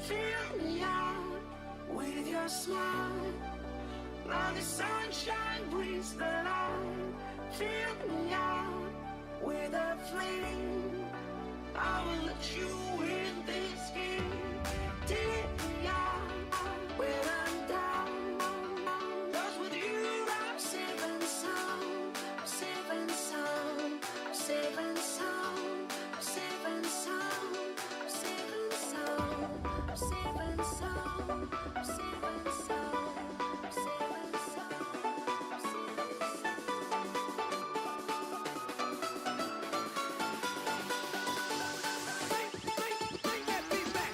Fill me out with your smile. Now the sunshine brings the light. Fill me out with a flame. I will let you in this game. Take me out when I'm down. 'Cause with you I'm safe and sound. I'm safe and sound. I'm safe and sound. I'm safe and sound. I'm safe and sound. I'm safe and sound. I'm safe and sound. I'm safe and sound. I'm safe and Bring that beat back.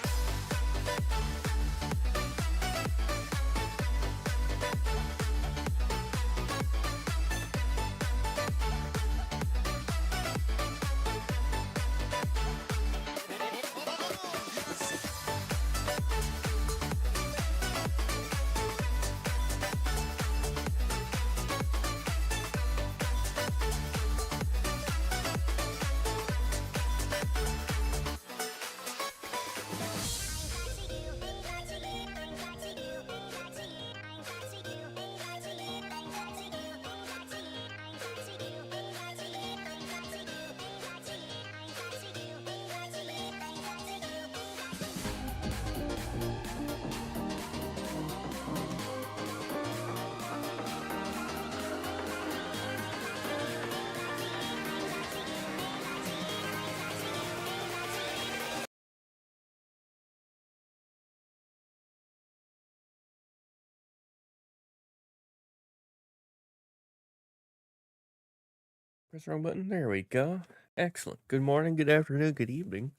Press the wrong button. There we go. Excellent. Good morning, good afternoon, good evening.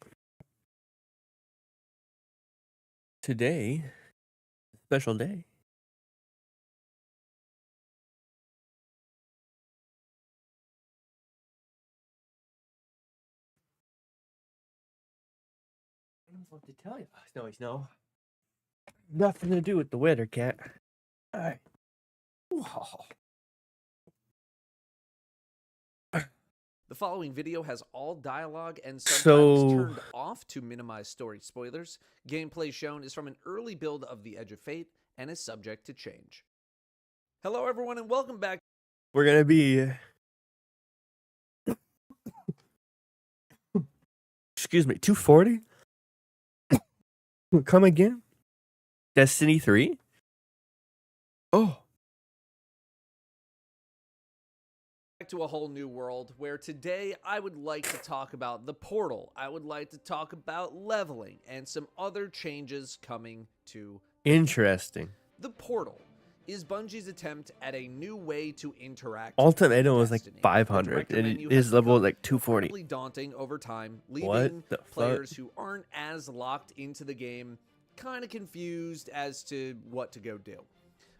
Today, special day. I don't know what to tell you. Snow. Nothing to do with the weather, cat. All right. Whoa. The following video has all dialogue and subtitles turned off to minimize story spoilers. Gameplay shown is from an early build of The Edge of Fate and is subject to change. Hello everyone and welcome back. We're going to be... Excuse me, 240? Come again? Destiny 3? Oh. To a whole new world where today I would like to talk about the portal. I would like to talk about leveling and some other changes coming to Interesting. the portal. Is Bungie's attempt at a new way to interact. Ultimate Item was like 500 and his level was like 240. Incredibly daunting over time, leaving players who aren't as locked into the game kind of confused as to what to go do.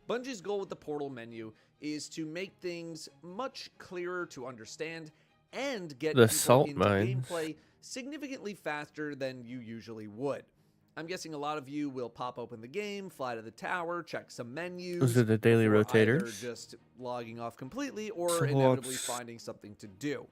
Bungie's goal with the portal menu is to make things much clearer to understand and get the people salt into mines. gameplay significantly faster than you usually would. I'm guessing a lot of you will pop open the game, fly to the tower, check some menus. Those are the daily before either rotators. just logging off completely or So inevitably let's- finding something to do.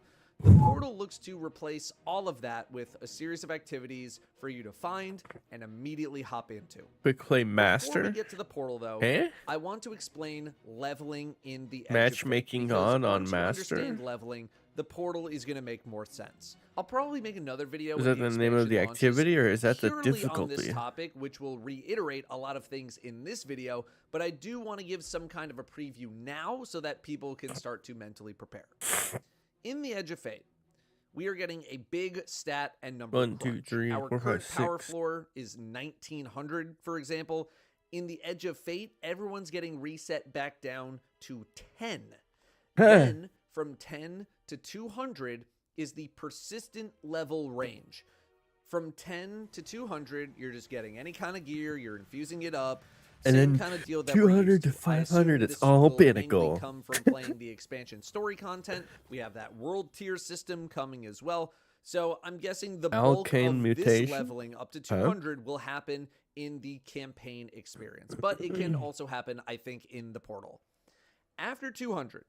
The portal looks to replace all of that with a series of activities for you to find and immediately hop into. Quick play Before master. we get to the portal, though, Eh? I want to explain leveling in the Edge of Fate, Matchmaking because on once you master? understand leveling, the portal is going to make more sense. I'll probably make another video. Is when that the name of the expansion launches activity, or is that the purely on difficulty? this topic, which will reiterate a lot of things in this video, but I do want to give some kind of a preview now so that people can start to mentally prepare. In the Edge of Fate, we are getting a big stat and number 1, 2, crunch. 3, Our 4, 5, current power 6. floor is 1900, for example. In the Edge of Fate, everyone's getting reset back down to 10. Then, from 10 to 200 is the persistent level range. From 10 to 200, you're just getting any kind of gear, you're infusing it up. And Same then kind of deal that we're 200 used to I assume 500, it's this all will mainly pinnacle. come from playing the expansion story content. We have that world tier system coming as well. So I'm guessing the bulk Alkane of mutation? this leveling up to 200 will happen in the campaign experience. But it can also happen, I think, in the portal. After 200,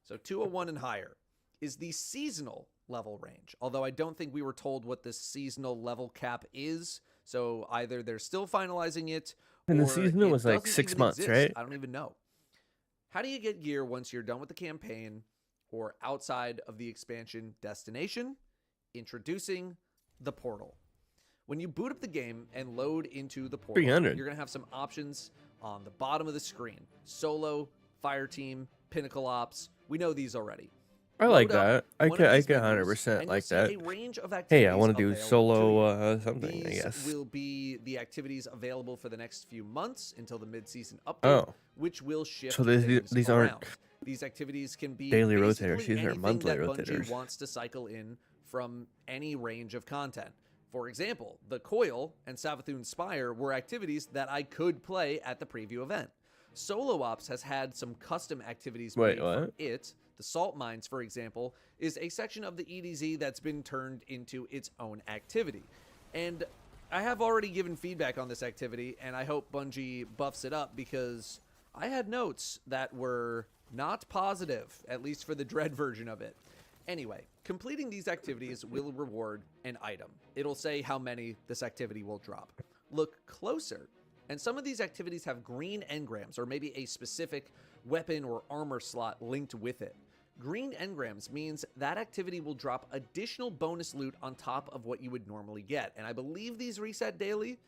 so 201 and higher, is the seasonal level range. Although I don't think we were told what the seasonal level cap is. So either they're still finalizing it, And the or seasonal it was like doesn't 6 even months, exist. right? I don't even know. How do you get gear once you're done with the campaign or outside of the expansion destination? Introducing the portal. When you boot up the game and load into the portal, 300. you're going to have some options on the bottom of the screen. Solo, Fire Team, Pinnacle Ops. We know these already. I like Load up that. I one of these can menus, 100% and like you'll that. see a range of Hey, I activities want to do available to solo you. something, I These guess. will be the activities available for the next few months until the mid-season update, Oh. which will shift So these aren't around. These activities can be daily basically rotators, these are anything monthly that Bungie rotators. wants to cycle in from any range of content. For example, the Coil and Savathûn Spire were activities that I could play at the preview event. Solo Ops has had some custom activities Wait, made for what? it. The Salt Mines, for example, is a section of the EDZ that's been turned into its own activity. And I have already given feedback on this activity, and I hope Bungie buffs it up because I had notes that were not positive, at least for the Dread version of it. Anyway, completing these activities will reward an item. It'll say how many this activity will drop. Look closer, and some of these activities have green engrams, or maybe a specific weapon or armor slot linked with it. Green engrams means that activity will drop additional bonus loot on top of what you would normally get, and I believe these reset daily.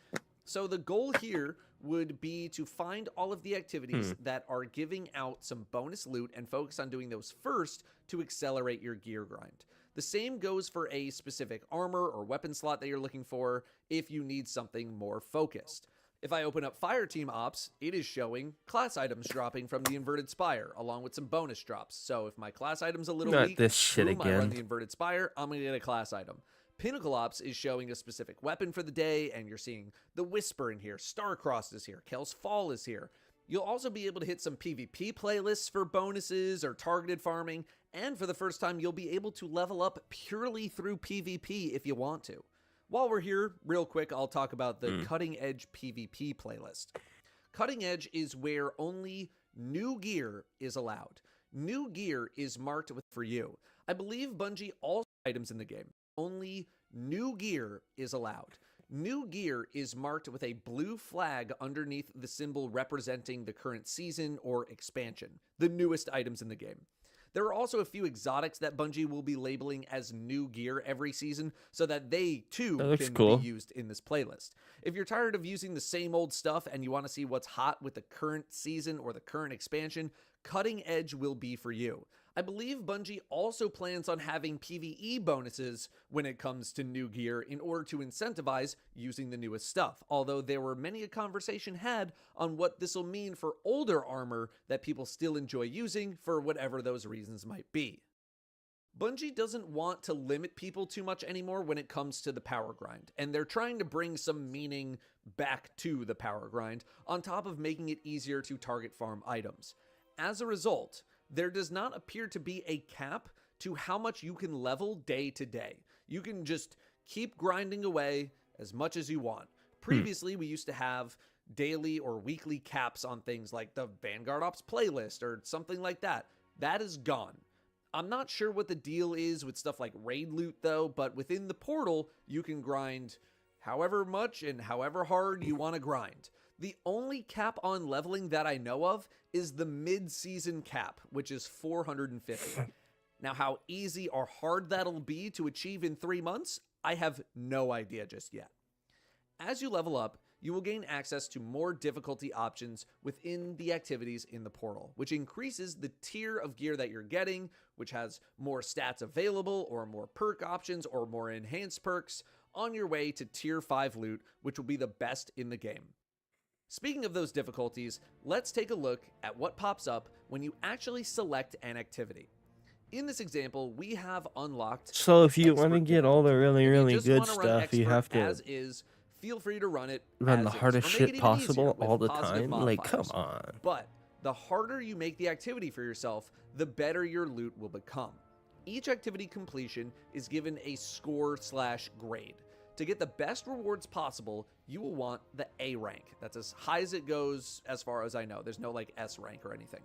So the goal here would be to find all of the activities that are giving out some bonus loot and focus on doing those first to accelerate your gear grind. The same goes for a specific armor or weapon slot that you're looking for if you need something more focused. If I open up Fire Team Ops, it is showing class items dropping from the Inverted Spire, along with some bonus drops. So if my class item's a little Not weak, this shit boom, I run again. the Inverted Spire, I'm going to get a class item. Pinnacle Ops is showing a specific weapon for the day, and you're seeing the Whisper in here, Starcross is here, Kel's Fall is here. You'll also be able to hit some PvP playlists for bonuses or targeted farming, and for the first time, you'll be able to level up purely through PvP if you want to. While we're here, real quick, I'll talk about the Cutting Edge PvP playlist. Cutting Edge is where only new gear is allowed. New gear is marked with for you. I believe Bungie also items in the game. Only new gear is allowed. New gear is marked with a blue flag underneath the symbol representing the current season or expansion, the newest items in the game. There are also a few exotics that Bungie will be labeling as new gear every season so that they, too, can cool. be used in this playlist. If you're tired of using the same old stuff and you want to see what's hot with the current season or the current expansion, Cutting Edge will be for you. I believe Bungie also plans on having PvE bonuses when it comes to new gear in order to incentivize using the newest stuff, although there were many a conversation had on what this will mean for older armor that people still enjoy using for whatever those reasons might be. Bungie doesn't want to limit people too much anymore when it comes to the power grind, and they're trying to bring some meaning back to the power grind on top of making it easier to target farm items. As a result, there does not appear to be a cap to how much you can level day to day. You can just keep grinding away as much as you want. Previously, we used to have daily or weekly caps on things like the Vanguard Ops playlist or something like that. That is gone. I'm not sure what the deal is with stuff like raid loot though, but within the portal, you can grind however much and however hard you want to grind. The only cap on leveling that I know of is the mid-season cap, which is 450. Now, how easy or hard that'll be to achieve in 3 months, I have no idea just yet. As you level up, you will gain access to more difficulty options within the activities in the portal, which increases the tier of gear that you're getting, which has more stats available or more perk options or more enhanced perks on your way to tier 5 loot, which will be the best in the game. Speaking of those difficulties, let's take a look at what pops up when you actually select an activity. In this example, we have unlocked. So if you want to get all the really, If you really just good wanna run stuff, you expert have to as is. Feel free to run it run as the is, hardest or make shit it even possible easier with all the positive time. Like, come modifiers. on. But the harder you make the activity for yourself, the better your loot will become. Each activity completion is given a score/grade. To get the best rewards possible, you will want the A rank. That's as high as it goes as far as I know. There's no like S rank or anything.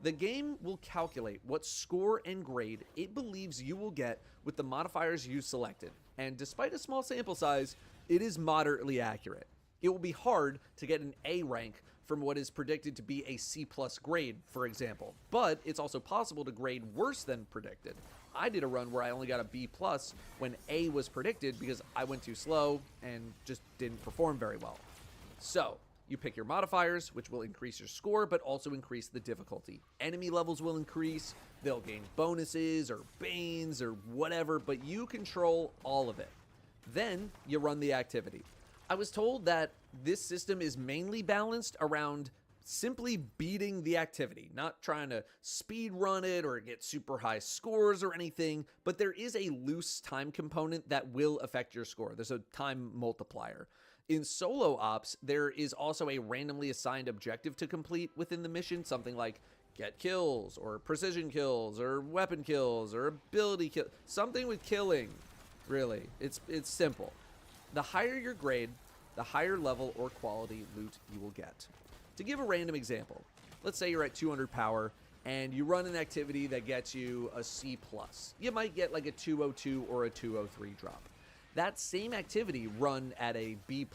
The game will calculate what score and grade it believes you will get with the modifiers you selected. And despite a small sample size, it is moderately accurate. It will be hard to get an A rank from what is predicted to be a C+ grade, for example. But it's also possible to grade worse than predicted. I did a run where I only got a B+ when A was predicted because I went too slow and just didn't perform very well. So, you pick your modifiers, which will increase your score, but also increase the difficulty. Enemy levels will increase, they'll gain bonuses or banes or whatever, but you control all of it. Then, you run the activity. I was told that this system is mainly balanced around simply beating the activity, not trying to speed run it or get super high scores or anything, but there is a loose time component that will affect your score. There's a time multiplier. In solo ops, there is also a randomly assigned objective to complete within the mission, something like get kills or precision kills or weapon kills or ability kill, something with killing, really. It's simple. The higher your grade, the higher level or quality loot you will get. To give a random example, let's say you're at 200 power and you run an activity that gets you a C+. You might get like a 202 or a 203 drop. That same activity run at a B+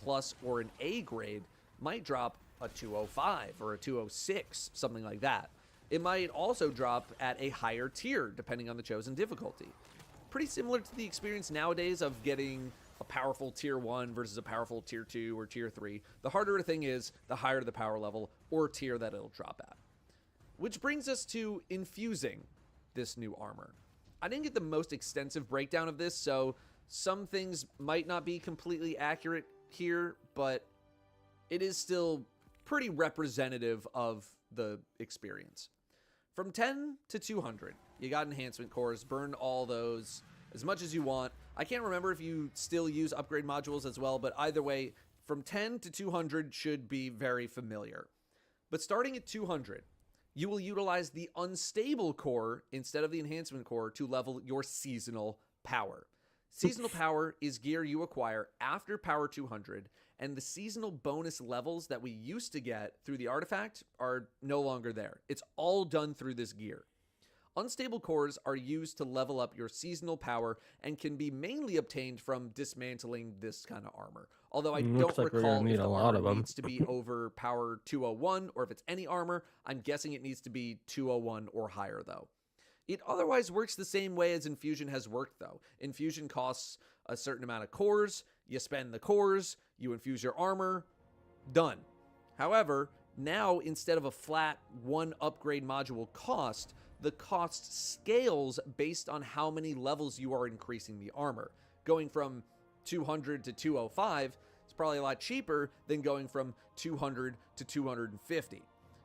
or an A grade might drop a 205 or a 206, something like that. It might also drop at a higher tier, depending on the chosen difficulty. Pretty similar to the experience nowadays of getting a powerful tier 1 versus a powerful tier 2 or tier 3. The harder a thing is, the higher the power level or tier that it'll drop at. Which brings us to infusing this new armor. I didn't get the most extensive breakdown of this, so some things might not be completely accurate here, but it is still pretty representative of the experience. From 10 to 200, you got enhancement cores, burn all those as much as you want. I can't remember if you still use upgrade modules as well, but either way, from 10 to 200 should be very familiar. But starting at 200, you will utilize the unstable core instead of the enhancement core to level your seasonal power. Seasonal power is gear you acquire after power 200, and the seasonal bonus levels that we used to get through the artifact are no longer there. It's all done through this gear. Unstable cores are used to level up your seasonal power and can be mainly obtained from dismantling this kind of armor. Although I don't recall if the armor needs to be over power 201 or if it's any armor. I'm guessing it needs to be 201 or higher though. It otherwise works the same way as Infusion has worked though. Infusion costs a certain amount of cores, you spend the cores, you infuse your armor, done. However, now instead of a flat one upgrade module cost, the cost scales based on how many levels you are increasing the armor. Going from 200 to 205 is probably a lot cheaper than going from 200 to 250.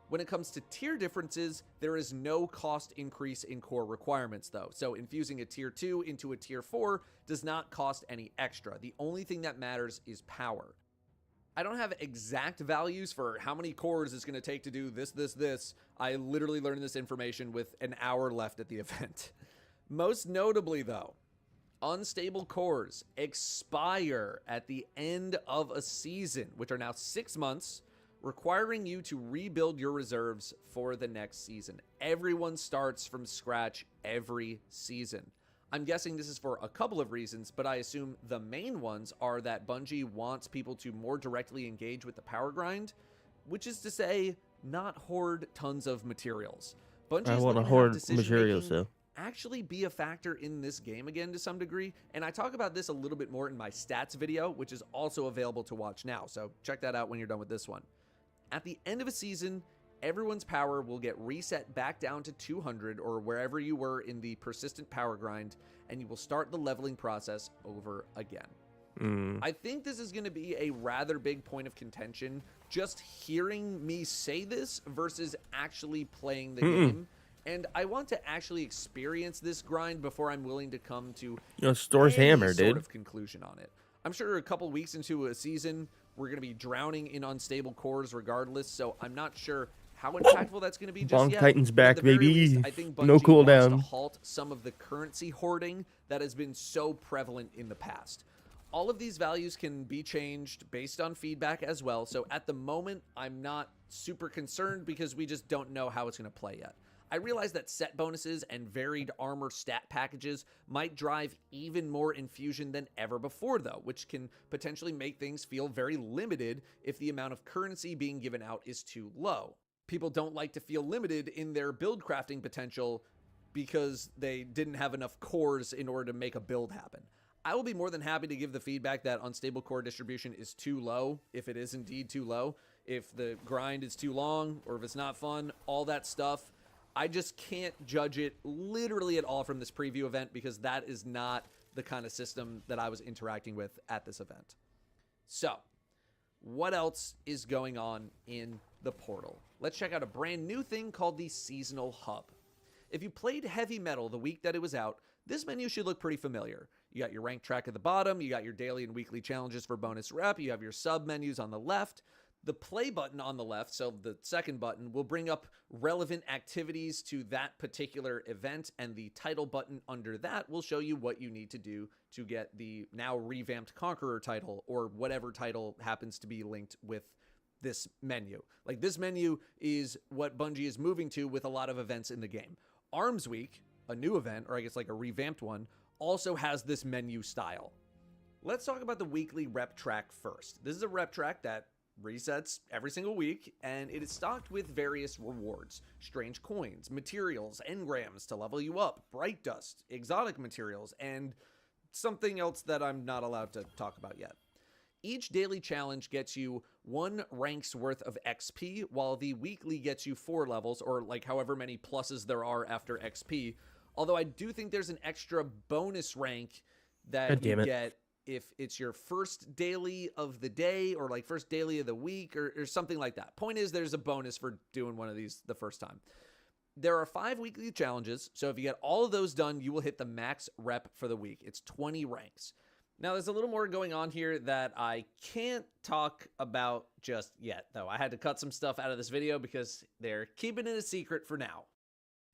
When it comes to tier differences, there is no cost increase in core requirements though. So infusing a tier 2 into a tier 4 does not cost any extra. The only thing that matters is power. I don't have exact values for how many cores it's going to take to do this. I literally learned this information with an hour left at the event. Most notably though, Unstable cores expire at the end of a season, which are now 6 months, requiring you to rebuild your reserves for the next season. Everyone starts from scratch every season. I'm guessing this is for a couple of reasons, but I assume the main ones are that Bungie wants people to more directly engage with the power grind, which is to say, not hoard tons of materials. Bungie I is want to looking to have hoard decision-making materials, though. actually be a factor in this game again to some degree, and I talk about this a little bit more in my stats video, which is also available to watch now, so check that out when you're done with this one. At the end of a season, everyone's power will get reset back down to 200 or wherever you were in the persistent power grind, and you will start the leveling process over again. I think this is going to be a rather big point of contention, just hearing me say this versus actually playing the game. And I want to actually experience this grind before I'm willing to come to store's hammer, sort dude. of conclusion on it. I'm sure a couple weeks into a season, we're going to be drowning in unstable cores regardless, so I'm not sure how impactful that's going to be just Bonk yet. Titan's But at back, the very baby. least, I think No Bungie wants to cooldown. halt some of the currency hoarding that has been so prevalent in the past. All of these values can be changed based on feedback as well, so at the moment, I'm not super concerned because we just don't know how it's going to play yet. I realize that set bonuses and varied armor stat packages might drive even more infusion than ever before, though, which can potentially make things feel very limited if the amount of currency being given out is too low. People don't like to feel limited in their build crafting potential because they didn't have enough cores in order to make a build happen. I will be more than happy to give the feedback that unstable core distribution is too low, if it is indeed too low, if the grind is too long, or if it's not fun, all that stuff. I just can't judge it literally at all from this preview event because that is not the kind of system that I was interacting with at this event. So, what else is going on in the portal? Let's check out a brand new thing called the Seasonal Hub. If you played Heavy Metal the week that it was out, this menu should look pretty familiar. You got your rank track at the bottom, you got your daily and weekly challenges for bonus rep, you have your sub menus on the left. The play button on the left, so the second button, will bring up relevant activities to that particular event, and the title button under that will show you what you need to do to get the now revamped Conqueror title, or whatever title happens to be linked with this menu. Like, this menu is what Bungie is moving to with a lot of events in the game. Arms Week, a new event, or I guess like a revamped one, also has this menu style. Let's talk about the weekly rep track first. This is a rep track that resets every single week, and it is stocked with various rewards: strange coins, materials, engrams to level you up, bright dust, exotic materials, and something else that I'm not allowed to talk about yet. Each daily challenge gets you 1 rank's worth of XP, while the weekly gets you 4 levels, or like however many pluses there are after XP. Although I do think there's an extra bonus rank that you get if it's your first daily of the day, or like first daily of the week, or something like that. Point is, there's a bonus for doing one of these the first time. There are 5 weekly challenges, so if you get all of those done, you will hit the max rep for the week. It's 20 ranks. Now, there's a little more going on here that I can't talk about just yet, though. I had to cut some stuff out of this video because they're keeping it a secret for now.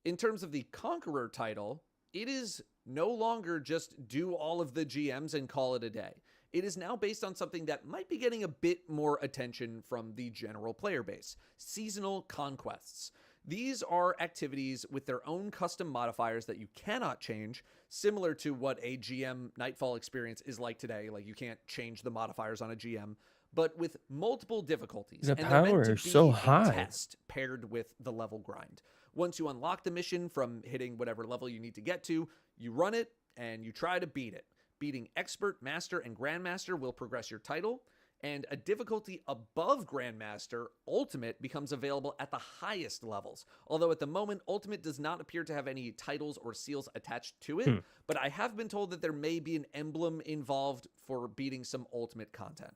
In terms of the Conqueror title, it is no longer just do all of the GMs and call it a day. It is now based on something that might be getting a bit more attention from the general player base: seasonal conquests. These are activities with their own custom modifiers that you cannot change, similar to what a GM Nightfall experience is like today. Like, you can't change the modifiers on a GM, but with multiple difficulties. The and they're meant power to is be so a high. test paired with the level grind. Once you unlock the mission from hitting whatever level you need to get to, you run it and you try to beat it. Beating Expert, Master, and Grandmaster will progress your title, and a difficulty above Grandmaster, Ultimate, becomes available at the highest levels. Although at the moment, Ultimate does not appear to have any titles or seals attached to it, but I have been told that there may be an emblem involved for beating some Ultimate content.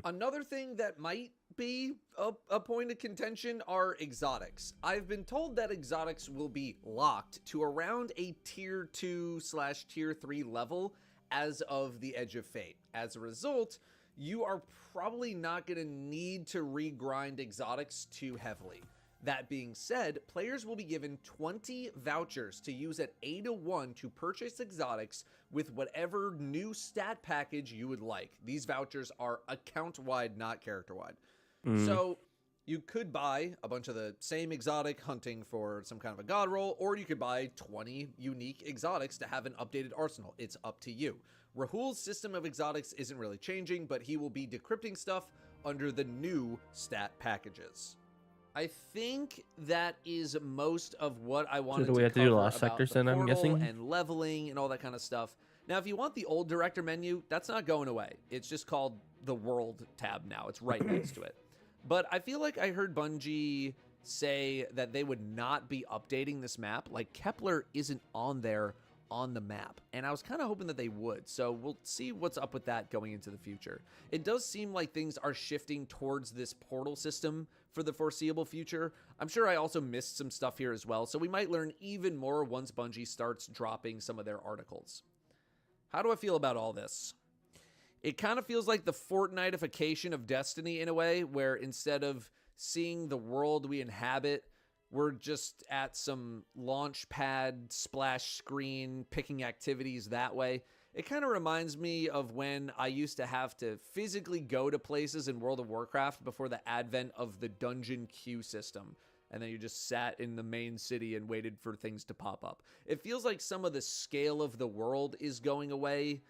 Another thing that might be a point of contention are exotics. I've been told that exotics will be locked to around a tier 2/tier 3 level as of the Edge of Fate. As a result, you are probably not going to need to regrind exotics too heavily. That being said, players will be given 20 vouchers to use at A-1 to purchase exotics with whatever new stat package you would like. These vouchers are account-wide, not character-wide. So you could buy a bunch of the same exotic hunting for some kind of a god roll, or you could buy 20 unique exotics to have an updated arsenal. It's up to you. Rahul's system of exotics isn't really changing, but he will be decrypting stuff under the new stat packages. I think that is most of what I wanted to cover about the portal and leveling and all that kind of stuff. Now, if you want the old director menu, that's not going away. It's just called the World tab now. It's right next to it. But I feel like I heard Bungie say that they would not be updating this map. Like, Kepler isn't on there on the map, and I was kind of hoping that they would. So we'll see what's up with that going into the future. It does seem like things are shifting towards this portal system for the foreseeable future. I'm sure I also missed some stuff here as well, so we might learn even more once Bungie starts dropping some of their articles. How do I feel about all this? It kind of feels like the Fortnite-ification of Destiny in a way, where instead of seeing the world we inhabit, we're just at some launch pad, splash screen, picking activities that way. It kind of reminds me of when I used to have to physically go to places in World of Warcraft before the advent of the dungeon queue system. And then you just sat in the main city and waited for things to pop up. It feels like some of the scale of the world is going away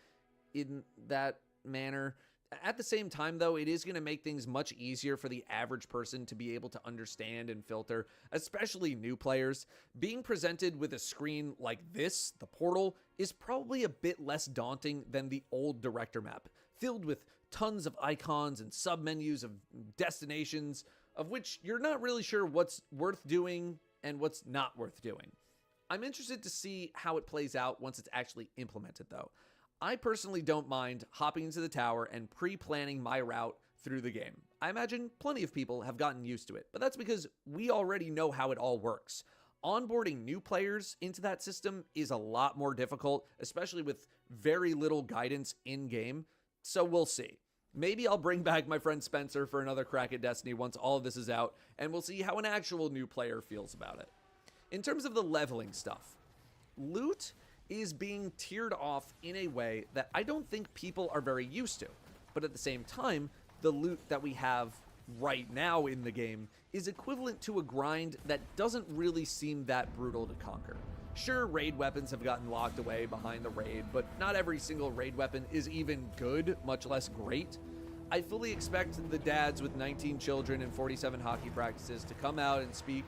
in that manner. At the same time, though, it is going to make things much easier for the average person to be able to understand and filter, especially new players. Being presented with a screen like this, the portal, is probably a bit less daunting than the old director map, filled with tons of icons and submenus of destinations, of which you're not really sure what's worth doing and what's not worth doing. I'm interested to see how it plays out once it's actually implemented, though. I personally don't mind hopping into the tower and pre-planning my route through the game. I imagine plenty of people have gotten used to it, but that's because we already know how it all works. Onboarding new players into that system is a lot more difficult, especially with very little guidance in-game, so we'll see. Maybe I'll bring back my friend Spencer for another crack at Destiny once all of this is out, and we'll see how an actual new player feels about it. In terms of the leveling stuff, loot is being tiered off in a way that I don't think people are very used to. But at the same time, the loot that we have right now in the game is equivalent to a grind that doesn't really seem that brutal to conquer. Sure, raid weapons have gotten locked away behind the raid, but not every single raid weapon is even good, much less great. I fully expect the dads with 19 children and 47 hockey practices to come out and speak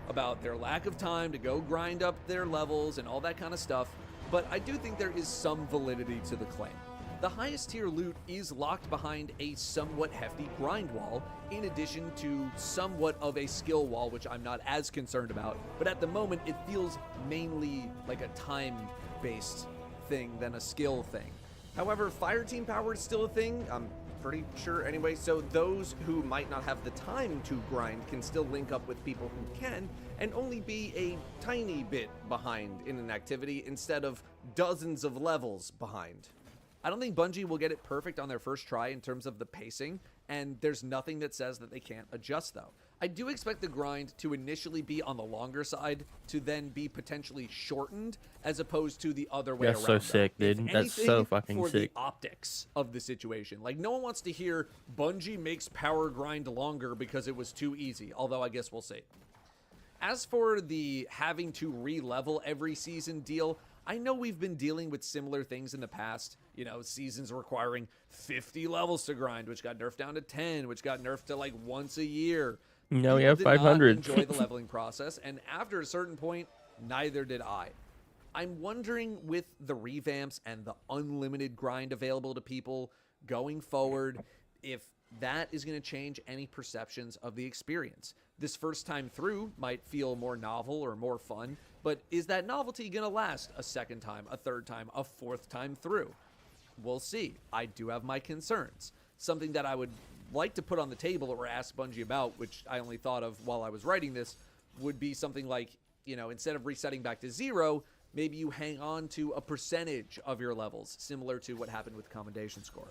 about their lack of time to go grind up their levels and all that kind of stuff, but I do think there is some validity to the claim. The highest tier loot is locked behind a somewhat hefty grind wall, in addition to somewhat of a skill wall, which I'm not as concerned about, but at the moment it feels mainly like a time-based thing than a skill thing. However, fire team power is still a thing, I'm pretty sure anyway, so those who might not have the time to grind can still link up with people who can and only be a tiny bit behind in an activity instead of dozens of levels behind. I don't think Bungie will get it perfect on their first try in terms of the pacing, and there's nothing that says that they can't adjust though. I do expect the grind to initially be on the longer side to then be potentially shortened as opposed to the other way around. That's so sick, dude. That's so fucking sick. For the optics of the situation. Like, no one wants to hear Bungie makes power grind longer because it was too easy, although I guess we'll see. As for the having to re-level every season deal, I know we've been dealing with similar things in the past. You know, seasons requiring 50 levels to grind, which got nerfed down to 10, which got nerfed to like once a year. No, we have 500. Enjoy the leveling process, and after a certain point, neither did I. I'm wondering with the revamps and the unlimited grind available to people going forward, if that is going to change any perceptions of the experience. This first time through might feel more novel or more fun, but is that novelty going to last a second time, a third time, a fourth time through? We'll see. I do have my concerns. Something that I would like to put on the table or ask Bungie about, which I only thought of while I was writing this, would be something like, you know, instead of resetting back to 0, maybe you hang on to a percentage of your levels, similar to what happened with commendation score.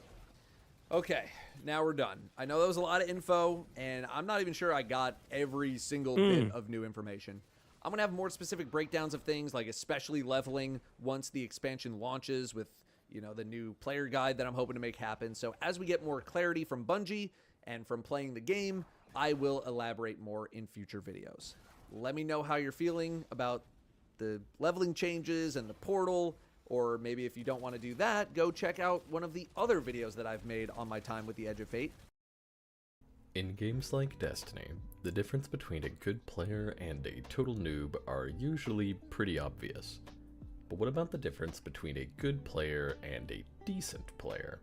Okay, now we're done. I know that was a lot of info, and I'm not even sure I got every single bit of new information. I'm going to have more specific breakdowns of things, like especially leveling once the expansion launches with, you know, the new player guide that I'm hoping to make happen. So as we get more clarity from Bungie and from playing the game, I will elaborate more in future videos. Let me know how you're feeling about the leveling changes and the portal, or maybe if you don't want to do that, go check out one of the other videos that I've made on my time with the Edge of Fate. In games like Destiny, the difference between a good player and a total noob are usually pretty obvious. But what about the difference between a good player and a decent player?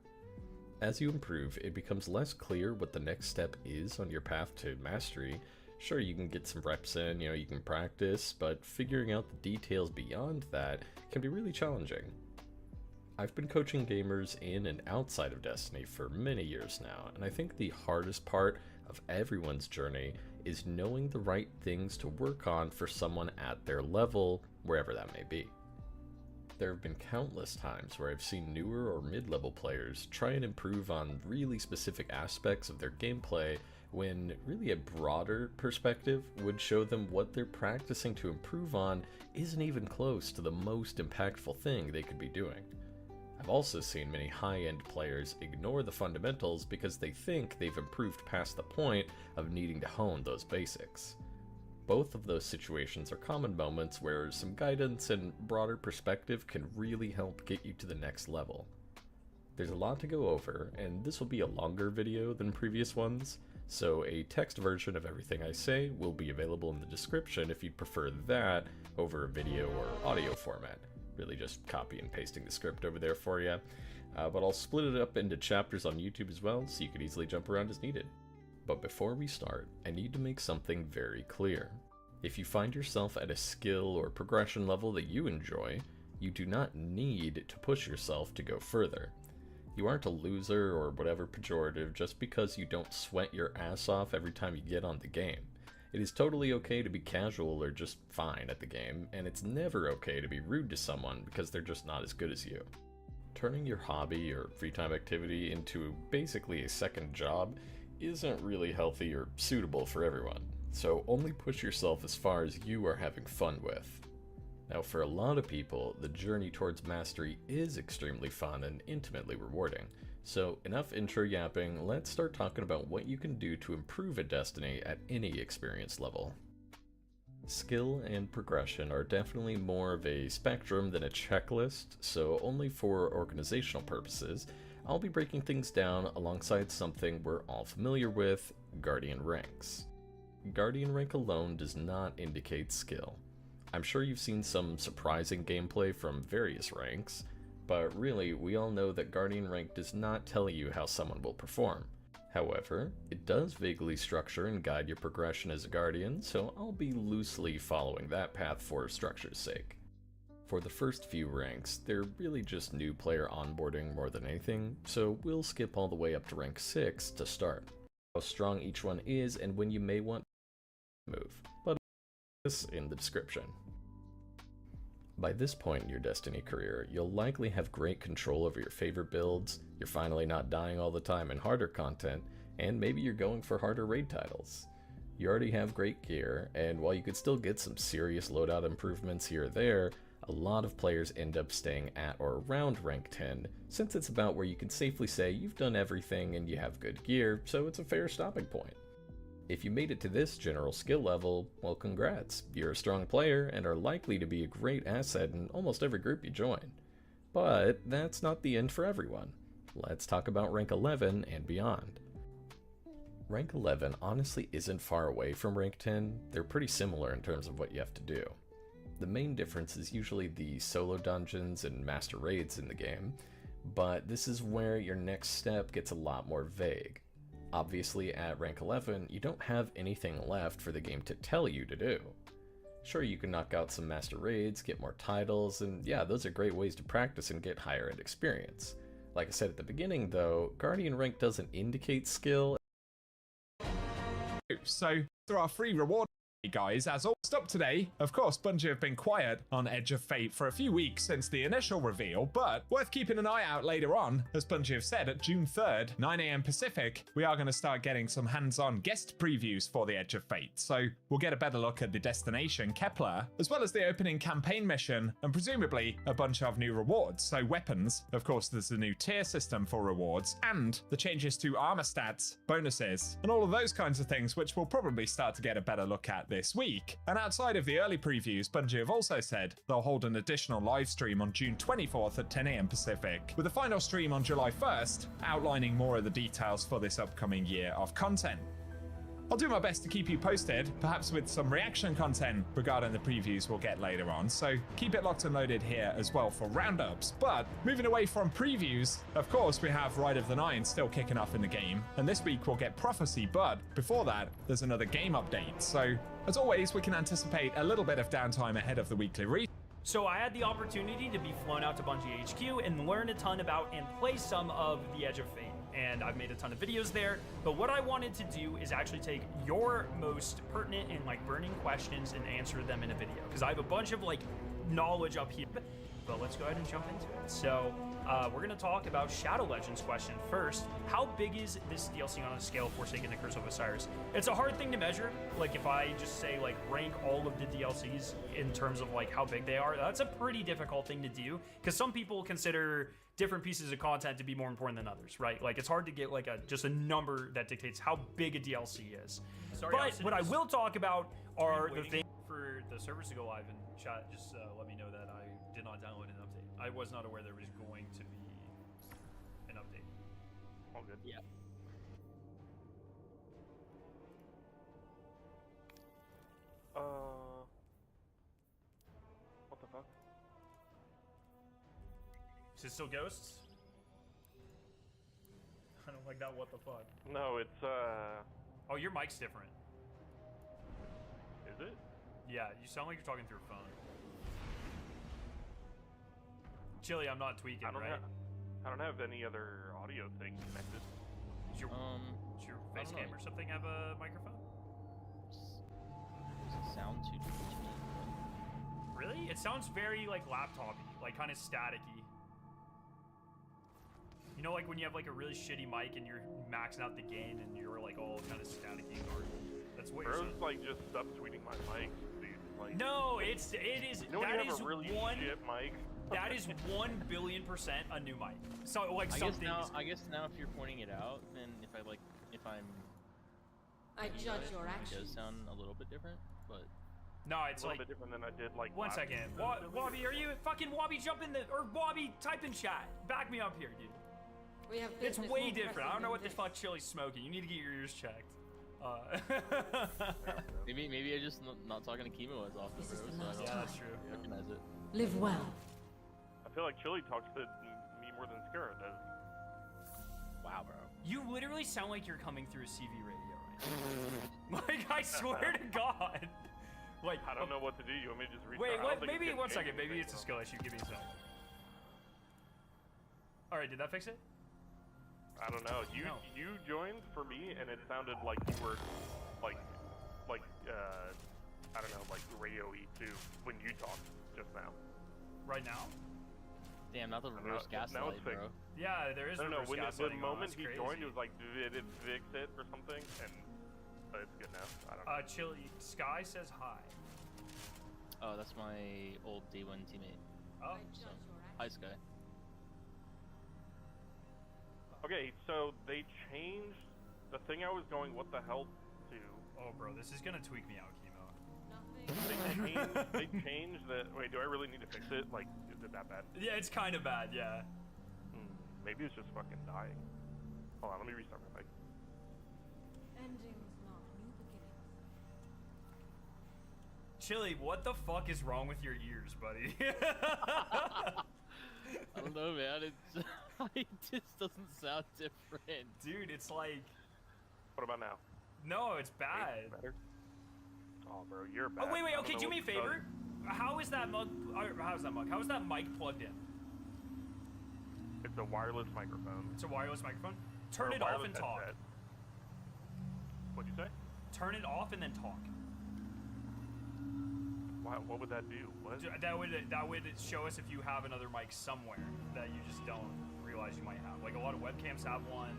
As you improve, it becomes less clear what the next step is on your path to mastery. Sure, you can get some reps in, you can practice, but figuring out the details beyond that can be really challenging. I've been coaching gamers in and outside of Destiny for many years now, and I think the hardest part of everyone's journey is knowing the right things to work on for someone at their level, wherever that may be. There have been countless times where I've seen newer or mid-level players try and improve on really specific aspects of their gameplay when really a broader perspective would show them what they're practicing to improve on isn't even close to the most impactful thing they could be doing. I've also seen many high-end players ignore the fundamentals because they think they've improved past the point of needing to hone those basics. Both of those situations are common moments where some guidance and broader perspective can really help get you to the next level. There's a lot to go over, and this will be a longer video than previous ones, so a text version of everything I say will be available in the description if you'd prefer that over a video or audio format. Really just copy and pasting the script over there for you. But I'll split it up into chapters on YouTube as well, so you can easily jump around as needed. But before we start, I need to make something very clear. If you find yourself at a skill or progression level that you enjoy, you do not need to push yourself to go further. You aren't a loser or whatever pejorative just because you don't sweat your ass off every time you get on the game. It is totally okay to be casual or just fine at the game, and it's never okay to be rude to someone because they're just not as good as you. Turning your hobby or free time activity into basically a second job isn't really healthy or suitable for everyone, so only push yourself as far as you are having fun with. Now, for a lot of people, the journey towards mastery is extremely fun and intimately rewarding. So enough intro yapping, let's start talking about what you can do to improve at Destiny at any experience level. Skill and progression are definitely more of a spectrum than a checklist, so only for organizational purposes, I'll be breaking things down alongside something we're all familiar with, Guardian ranks. Guardian rank alone does not indicate skill. I'm sure you've seen some surprising gameplay from various ranks, but really, we all know that Guardian rank does not tell you how someone will perform. However, it does vaguely structure and guide your progression as a Guardian, so I'll be loosely following that path for structure's sake. For the first few ranks, they're really just new player onboarding more than anything, so we'll skip all the way up to rank 6 to start. How strong each one is and when you may want to move, but this in the description. By this point in your Destiny career, you'll likely have great control over your favorite builds, you're finally not dying all the time in harder content, and maybe you're going for harder raid titles. You already have great gear, and while you could still get some serious loadout improvements here or there, a lot of players end up staying at or around rank 10, since it's about where you can safely say you've done everything and you have good gear, so it's a fair stopping point. If you made it to this general skill level, well, congrats. You're a strong player and are likely to be a great asset in almost every group you join. But that's not the end for everyone. Let's talk about rank 11 and beyond. Rank 11 honestly isn't far away from rank 10. They're pretty similar in terms of what you have to do. The main difference is usually the solo dungeons and master raids in the game, but this is where your next step gets a lot more vague. Obviously, at rank 11, you don't have anything left for the game to tell you to do. Sure, you can knock out some master raids, get more titles, and yeah, those are great ways to practice and get higher end experience. Like I said at the beginning though, Guardian rank doesn't indicate skill. So, there are free rewards. Hey guys, as always up today, of course Bungie have been quiet on Edge of Fate for a few weeks since the initial reveal, but worth keeping an eye out later on, as Bungie have said at June 3rd, 9 AM Pacific, we are going to start getting some hands-on guest previews for the Edge of Fate, so we'll get a better look at the destination, Kepler, as well as the opening campaign mission, and presumably a bunch of new rewards, so weapons, of course there's a new tier system for rewards, and the changes to armor stats, bonuses, and all of those kinds of things which we'll probably start to get a better look at this week. And outside of the early previews, Bungie have also said they'll hold an additional live stream on June 24th at 10 AM Pacific, with a final stream on July 1st, outlining more of the details for this upcoming year of content. I'll do my best to keep you posted, perhaps with some reaction content regarding the previews we'll get later on, so keep it locked and loaded here as well for roundups. But moving away from previews, of course we have Ride of the Nine still kicking off in the game, and this week we'll get Prophecy, but before that, there's another game update. So, as always, we can anticipate a little bit of downtime ahead of the weekly read. So I had the opportunity to be flown out to Bungie HQ and learn a ton about and play some of the Edge of Fate. And I've made a ton of videos there, but what I wanted to do is actually take your most pertinent and like burning questions and answer them in a video, because I have a bunch of like knowledge up here. But let's go ahead and jump into it. So we're gonna talk about Shadow Legends question first. How big is this DLC on a scale of Forsaken and Curse of Osiris? It's a hard thing to measure. Like if I just say like rank all of the DLCs in terms of like how big they are, that's a pretty difficult thing to do, because some people consider different pieces of content to be more important than others, right? Like it's hard to get like just a number that dictates how big a DLC is. Sorry, but what I will talk about are the things for the servers to go live, and chat just let me know that I did not download an update. I was not aware there was going to be an update. All good. Yeah. What the fuck? Is it still ghosts? I don't like that. What the fuck? No, it's Oh, your mic's different. Is it? Yeah, you sound like you're talking through a phone. Chili, I'm not tweaking, right? I don't have any other audio thing connected. Does your face cam or something have a microphone? Does it sound too different to me? Really? It sounds very like laptop-y, like kind of staticky. You know, like when you have like a really shitty mic and you're maxing out the gain and you're like all kind of staticky and garbage. That's what you're saying. Bro's like just subtweeting my mic, dude. Like, No, it is. you know when you have a really shit mic? That is 1 billion % a new mic. So like I something. guess now if you're pointing it out, then if I'm I judge your it actions. does sound a little bit different, but No, it's It's a little like. bit different than I did like One last second. episode. Wobby, are you fucking Wobby? Jump in the or Wobby, type in chat. Back me up here, dude. We have It's business way more different. I pressing don't know than what the this. fuck Chili's smoking. You need to get your ears checked. maybe I just not talking to Chemo as often, This is bro, the so I last don't Yeah, that's true. recognize it. Live well. I feel like Chili talks to me more than Scara does. Wow, bro. You literally sound like you're coming through a CV radio right now. Like, I swear to God. Like, I don't know what to do. You want me to just read? Wait, maybe 1 second. Maybe it's a skill issue. Give me a second. All right, did that fix it? I don't know. You No. you joined for me, and it sounded like you were like I don't know, like radio-y too when you talked just now. Right now? Damn, not the know, reverse now it's gaslight, fixed. bro. Yeah, there is I don't know. reverse The gaslighting on. moment That's he crazy. joined, it was like, did it fix it or something? And but it's good now. I don't know. Chili, Sky says hi. Oh, that's my old D1 teammate. Oh, I judge your Hi, actions. Sky. Okay, so they changed the thing I was going, what the hell, to. oh, bro, this is gonna tweak me out, Chemo. Nothing. They changed the. Wait, do I really need to fix it? Like, is it that bad? Yeah, it's kind of bad, yeah. Maybe it's just fucking dying. Hold on, let me restart my mic. Endings mark new beginnings. Chili, what the fuck is wrong with your ears, buddy? I don't know, man. It just doesn't sound different. Dude, it's like, What about now? no, it's bad. Better? Oh, bro, you're bad. Oh, wait, I don't okay, know do me a what to tell favor. you. How is that mug, how is that mic plugged in? It's a wireless microphone. It's a wireless microphone? Or Turn a it off wireless and talk. headset. What'd you say? Turn it off and then talk. What would that do? What? That would show us if you have another mic somewhere that you just don't realize you might have. Like a lot of webcams have one.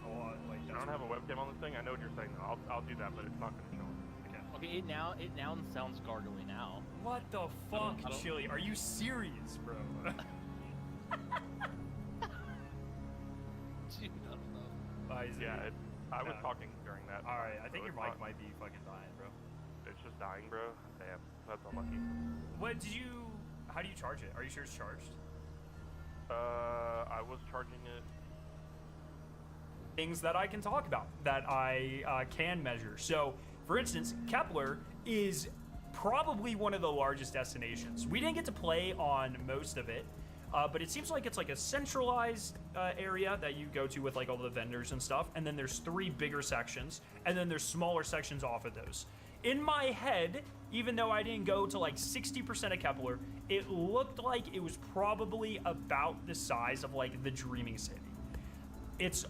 A lot, like I don't have a webcam on this thing. I know what you're saying. I'll do that, but it's not going to show it. Okay, it now sounds gargly now. What the fuck, Chili? Are you serious, bro? Dude, I don't know. Yeah, I was talking during that. All right, I so think your it's mic not- might be fucking dying, bro. It's just dying, bro. Damn, that's unlucky. How do you charge it? Are you sure it's charged? I was charging it. Things that I can talk about, that I can measure. So, for instance, Kepler is probably one of the largest destinations. We didn't get to play on most of it, but it seems like it's like a centralized area that you go to with like all the vendors and stuff, and then there's 3 bigger sections, and then there's smaller sections off of those. In my head, even though I didn't go to like 60% of Kepler, it looked like it was probably about the size of like the Dreaming City. It's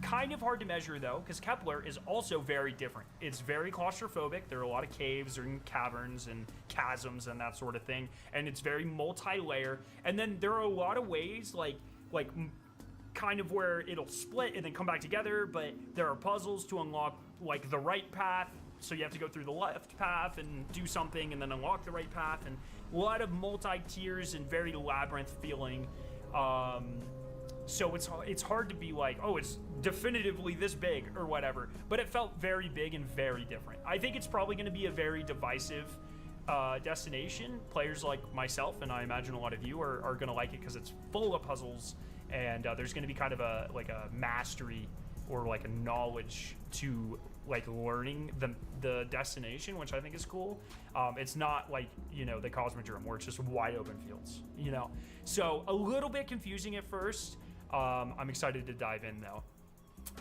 kind of hard to measure though, because Kepler is also very different. It's very claustrophobic. There are a lot of caves and caverns and chasms and that sort of thing, and it's very multi-layer. And then there are a lot of ways, like kind of where it'll split and then come back together, but there are puzzles to unlock like the right path. So you have to go through the left path and do something and then unlock the right path, and a lot of multi-tiers and very labyrinth feeling. So it's hard to be like, oh, it's definitively this big or whatever, but it felt very big and very different. I think it's probably going to be a very divisive destination. Players like myself, and I imagine a lot of you, are going to like it because it's full of puzzles, and there's going to be kind of a mastery or like a knowledge to like learning the destination, which I think is cool. It's not like, the Cosmodrome where it's just wide open fields, So a little bit confusing at first. I'm excited to dive in though.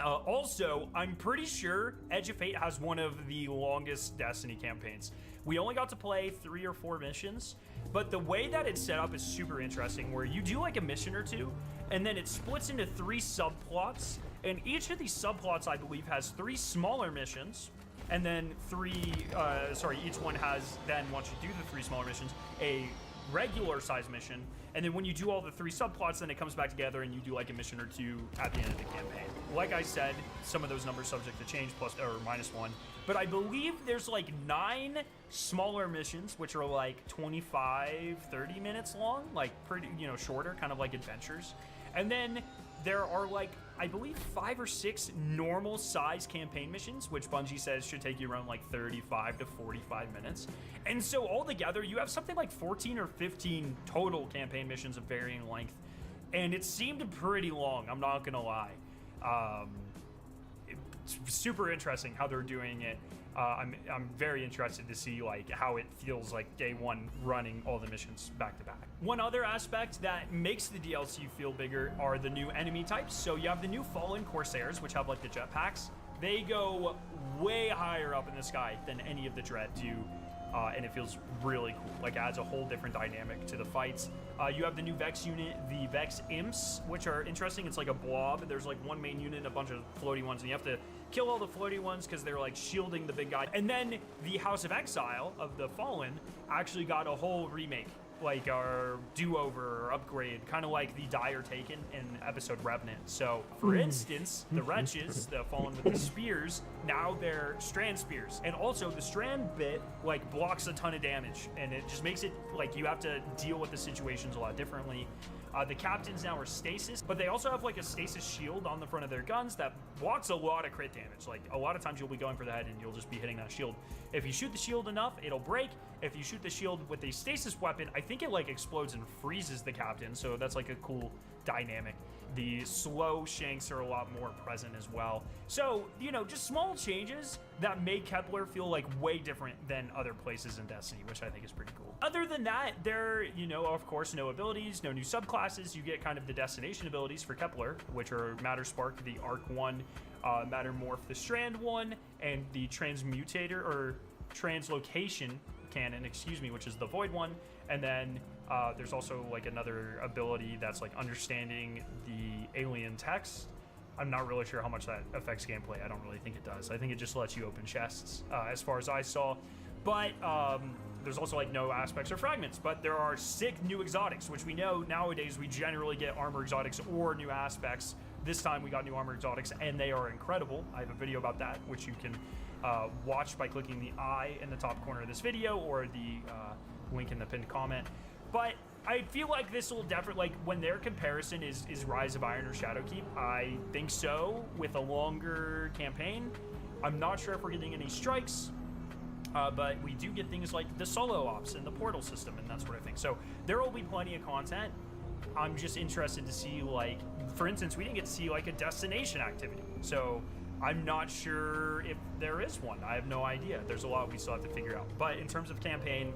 Also, I'm pretty sure Edge of Fate has one of the longest Destiny campaigns. We only got to play 3 or 4 missions, but the way that it's set up is super interesting, where you do like a mission or two, and then it splits into 3 subplots, and each of these subplots, I believe, has 3 smaller missions, and then each one has, then once you do the 3 smaller missions, a regular size mission, and then when you do all the 3 subplots, then it comes back together and you do like a mission or 2 at the end of the campaign. Like I said, some of those numbers subject to change, plus or -1, but I believe there's like 9 smaller missions, which are like 25-30 minutes long, like pretty, shorter, kind of like adventures. And then there are like, I believe 5 or 6 normal size campaign missions, which Bungie says should take you around like 35 to 45 minutes. And so altogether, you have something like 14 or 15 total campaign missions of varying length. And it seemed pretty long, I'm not gonna lie. It's super interesting how they're doing it. I'm very interested to see like how it feels like day one running all the missions back to back. One other aspect that makes the DLC feel bigger are the new enemy types. So you have the new Fallen Corsairs, which have like the jetpacks. They go way higher up in the sky than any of the Dread do. And it feels really cool. Like, adds a whole different dynamic to the fights. You have the new Vex unit, the Vex Imps, which are interesting. It's like a blob. There's like one main unit and a bunch of floaty ones, and you have to kill all the floaty ones because they're like shielding the big guy. And then the House of Exile of the Fallen actually got a whole remake, like our do-over or upgrade, kind of like the Dire Taken in episode Revenant. So, for instance, the Wretches, the Fallen with the spears, now they're Strand Spears. And also, the Strand bit, like, blocks a ton of damage, and it just makes it, like, you have to deal with the situations a lot differently. The captains now are stasis, but they also have like a stasis shield on the front of their guns that blocks a lot of crit damage. Like, a lot of times you'll be going for the head and you'll just be hitting that shield. If you shoot the shield enough, it'll break. If you shoot the shield with a stasis weapon, I think it like explodes and freezes the captain, so that's like a cool dynamic. The slow shanks are a lot more present as well. So, just small changes that make Kepler feel like way different than other places in Destiny, which I think is pretty cool. Other than that, there, of course, no abilities, no new subclasses. You get kind of the destination abilities for Kepler, which are Matter Spark, the Arc 1, Matter Morph, the Strand 1, and the Transmutator, or Translocation cannon, which is the Void 1. And then there's also like another ability that's like understanding the alien text. I'm not really sure how much that affects gameplay. I don't really think it does. I think it just lets you open chests, as far as I saw. But there's also like no aspects or fragments, but there are sick new exotics, which we know nowadays we generally get armor exotics or new aspects. This time we got new armor exotics, and they are incredible. I have a video about that, which you can watch by clicking the I in the top corner of this video or the link in the pinned comment. But I feel like this will definitely, like, when their comparison is Rise of Iron or Shadowkeep, I think so, with a longer campaign. I'm not sure if we're getting any strikes, but we do get things like the solo ops and the portal system and that sort of thing. So there will be plenty of content. I'm just interested to see, like, for instance, we didn't get to see like a destination activity. So I'm not sure if there is one. I have no idea. There's a lot we still have to figure out. But in terms of campaign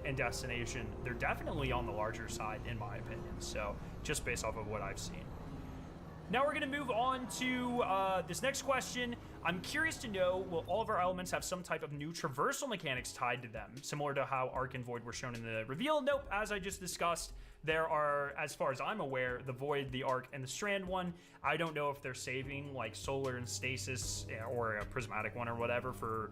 and destination, they're definitely on the larger side, in my opinion. So just based off of what I've seen. Now we're going to move on to this next question. I'm curious to know, will all of our elements have some type of new traversal mechanics tied to them, similar to how Arc and Void were shown in the reveal? Nope, as I just discussed, there are, as far as I'm aware, the Void, the Arc, and the Strand one. I don't know if they're saving like Solar and Stasis or a Prismatic one or whatever for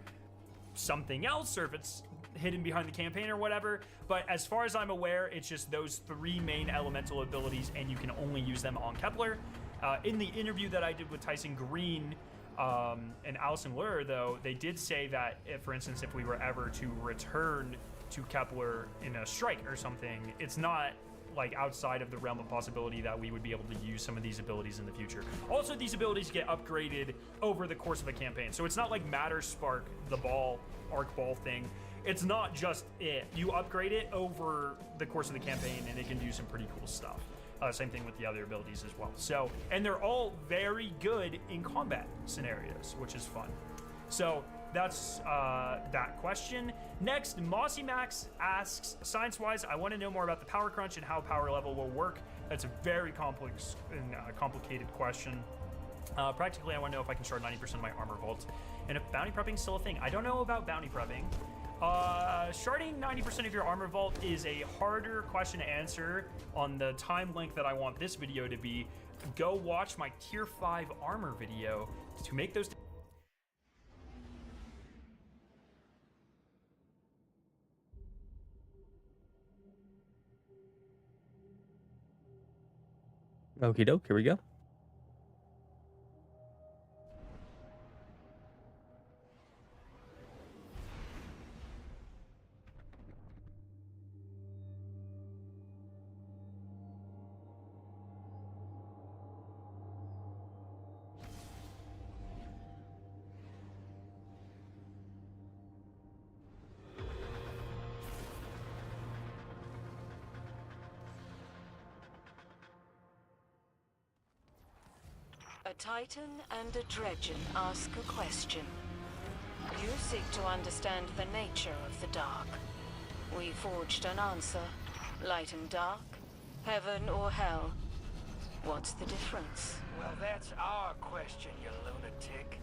something else, or if it's hidden behind the campaign or whatever. But as far as I'm aware, it's just those 3 main elemental abilities, and you can only use them on Kepler. In the interview that I did with Tyson Green and Allison Lure, though, they did say that, if, for instance, if we were ever to return to Kepler in a strike or something, it's not like outside of the realm of possibility that we would be able to use some of these abilities in the future. Also, these abilities get upgraded over the course of a campaign, so it's not like Matter Spark, the ball, arc ball thing. It's not just it. You upgrade it over the course of the campaign, and it can do some pretty cool stuff. Same thing with the other abilities as well. So, and they're all very good in combat scenarios, which is fun. So that's that question. Next, Mossy Max asks, science-wise, I want to know more about the power crunch and how power level will work. That's a very complex and complicated question. Practically, I want to know if I can shard 90% of my armor vault, and if bounty prepping is still a thing. I don't know about bounty prepping. Sharding 90% of your armor vault is a harder question to answer on the time length that I want this video to be. Go watch my tier 5 armor video to make those. Okie doke, here we go. A Titan and a Dredgen ask a question. You seek to understand the nature of the dark. We forged an answer. Light and dark, heaven or hell. What's the difference? Well, that's our question, you lunatic.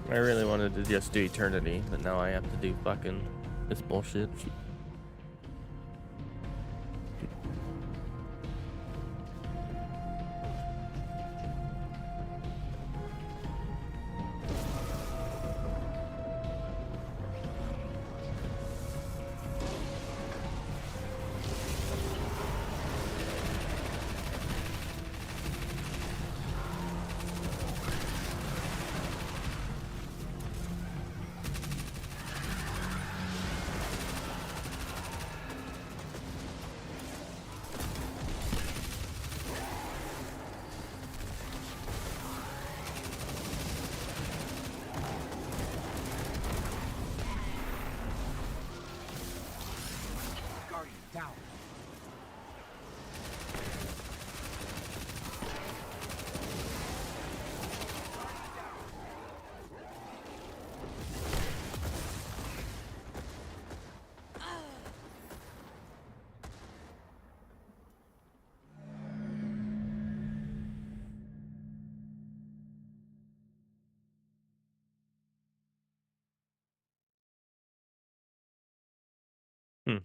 I really wanted to just do Eternity, but now I have to do fucking this bullshit. Hmm.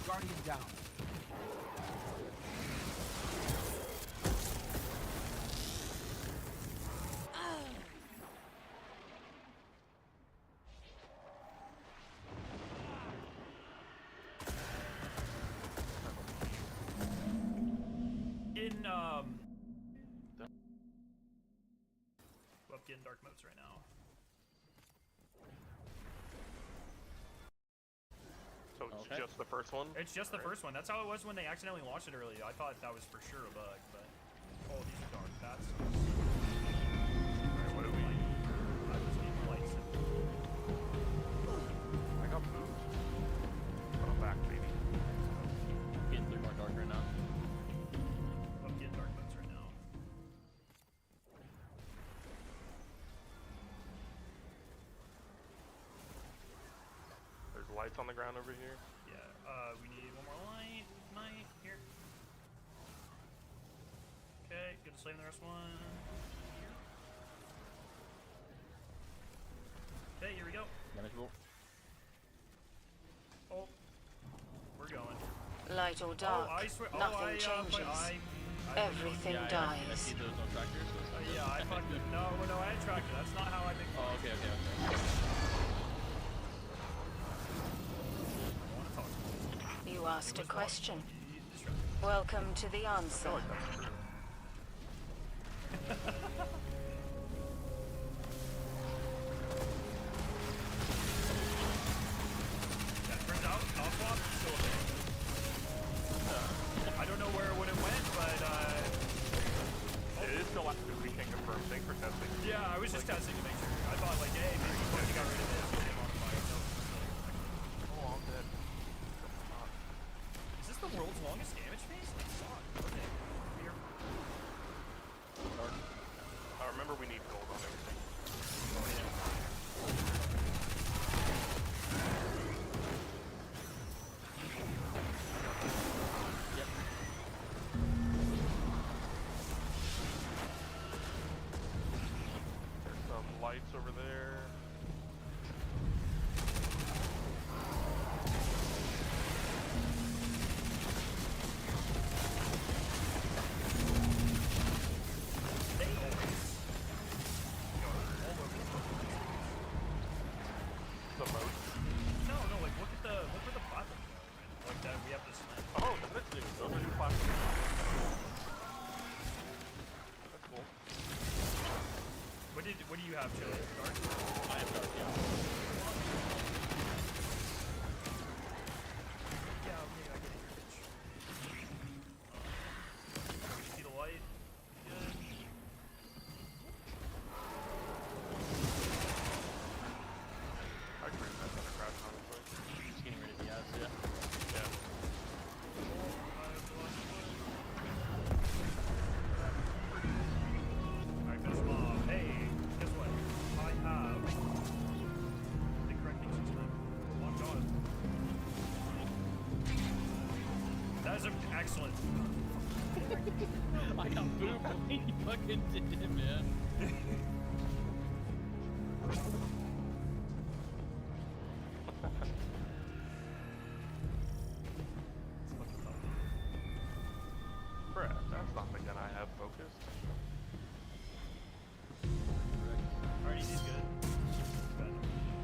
Guardian down. getting dark modes right now. So it's just the first one? It's just the first one. That's how it was when they accidentally launched it earlier. I thought that was for sure a bug, but oh, these are dark. That's alright. What do we? I was getting lights. I got moved. But I'm back, baby. Getting through more dark right now. I'm getting dark modes right now. There's lights on the ground over here. Yeah. We need one more light. Night here. Okay. Good to slave in the rest one. Okay, here we go. Manageable. Oh, we're going. Light or dark, nothing changes. Everything I dies. see those no tractors. So Yeah, I fucked it. No, I had tractor. That's not how I make. Oh, okay. I want to talk to you. You asked a What's question. wrong? Distracted. Welcome to the answer. Yeah, it turns out top swap is still there. I don't know where it would have went, but It is still active. We can confirm. Thanks for testing. yeah, I was just testing to make sure. I thought like, hey, maybe you got rid of it. Put it on fire. No, Oh, I'm dead. is this the world's longest damage phase? Like, suck. Okay. Here. Remember, we need gold on everything. There's some lights over there. The moat. No, like look where the platforms are. Right? Like that, we have this. Oh, that's new. Those are new platforms. That's cool. What do you have, Chili? Dark? I have dark, yeah. Yeah, okay, I get it, you're a bitch. You see the light? Good. I agree with that under crouch, honestly. Just getting rid of the ads, yeah. Yeah. Alright, finish them off. Hey, guess what? I have the correct things this time. Oh my god. That is excellent. I got booped when you fucking did it, man. Bruh, that's not the gun I have focused. Alright, he's good.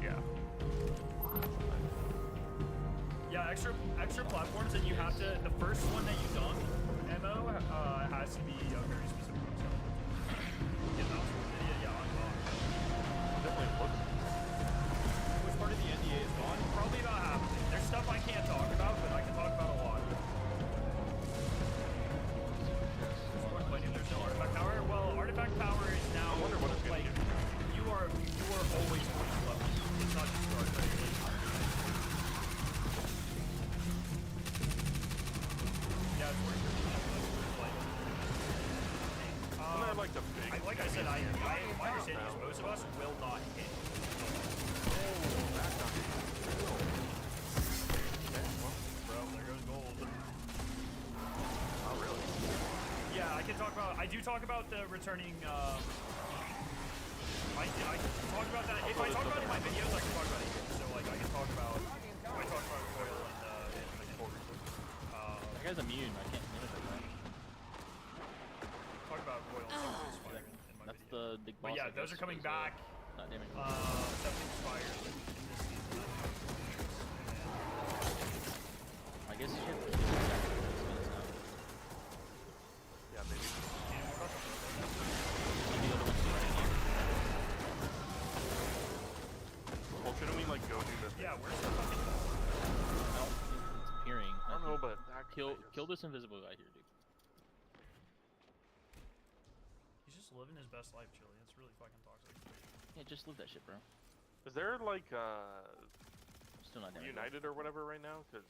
Yeah. Yeah, extra platforms, and you have to. The first one that you dunk, MO, has to be a very specific one. So, yeah, unlocked. Definitely looks. Which part of the NDA is gone? Probably about half of it. There's stuff I can't talk about, but I can talk about a lot. There's no artifact power. Well, artifact power is now. I wonder what it's gonna like do. you are always going to level. It's not just artifact. Yeah, it's worth it. Isn't that like the big? Like I said, my understanding is most of us will not hit. Bro, there goes gold. Oh, really? Yeah, I can talk about. I do talk about the returning. I can talk about that. If I talk about it in my videos, I can talk about it here. So like, I can talk about. I talk about oil and That guy's immune. I can't manage that guy. talk about oil and fire in my That's video. the big boss. But yeah, I those guess, are coming was, back. Not damage. Something expires in this season. I guess you should keep it back to this now. Yeah, maybe. Maybe the other one's right here. Kill this invisible guy here, dude. He's just living his best life, Chili. It's really fucking toxic. Yeah, just live that shit, bro. Is there like Still not down. United or whatever right now? Because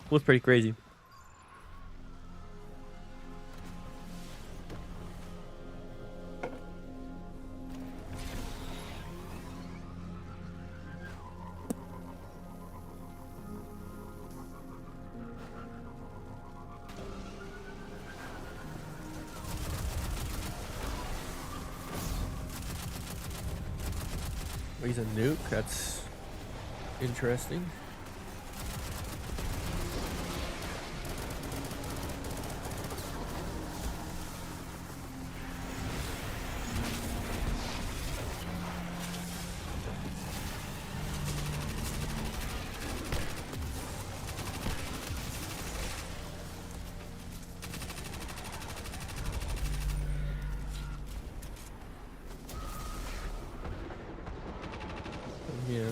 Was pretty crazy. He's a nuke. That's interesting. Yeah.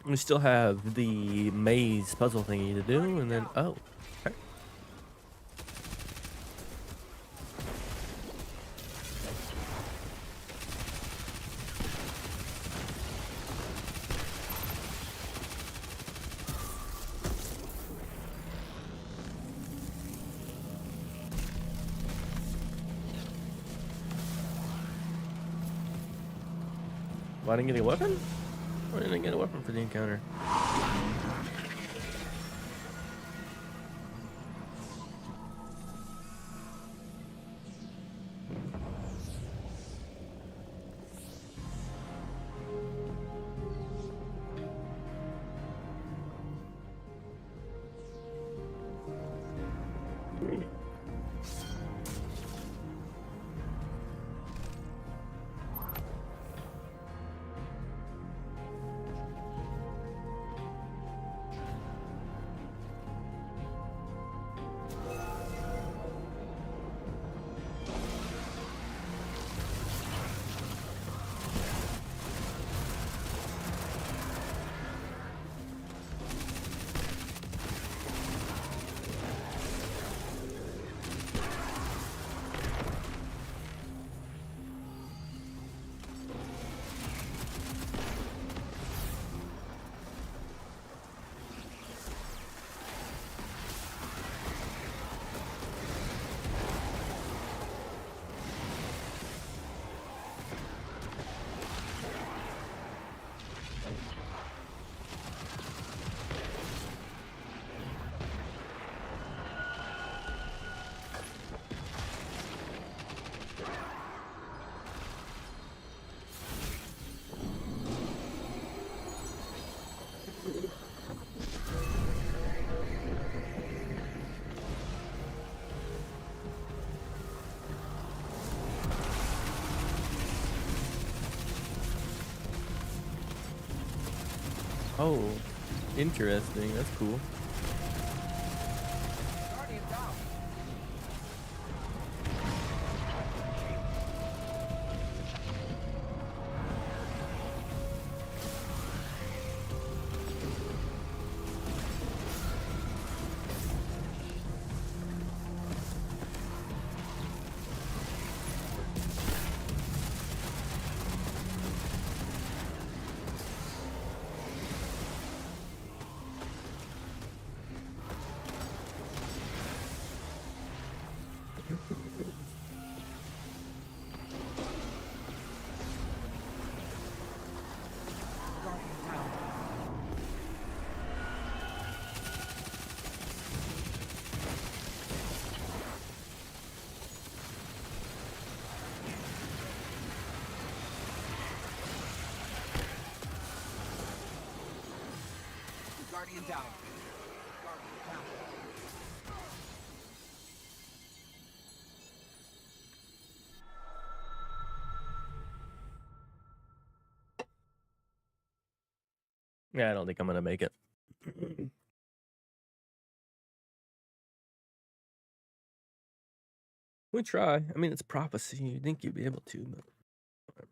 We still have the maze puzzle thingy to do, and then oh, okay. Well, I didn't get a weapon? Or didn't I get a weapon for the encounter? Oh, interesting. That's cool. Guardian down. Yeah, I don't think I'm gonna make it. We try. I mean, it's prophecy. You'd think you'd be able to, but whatever.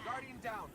Guardian down.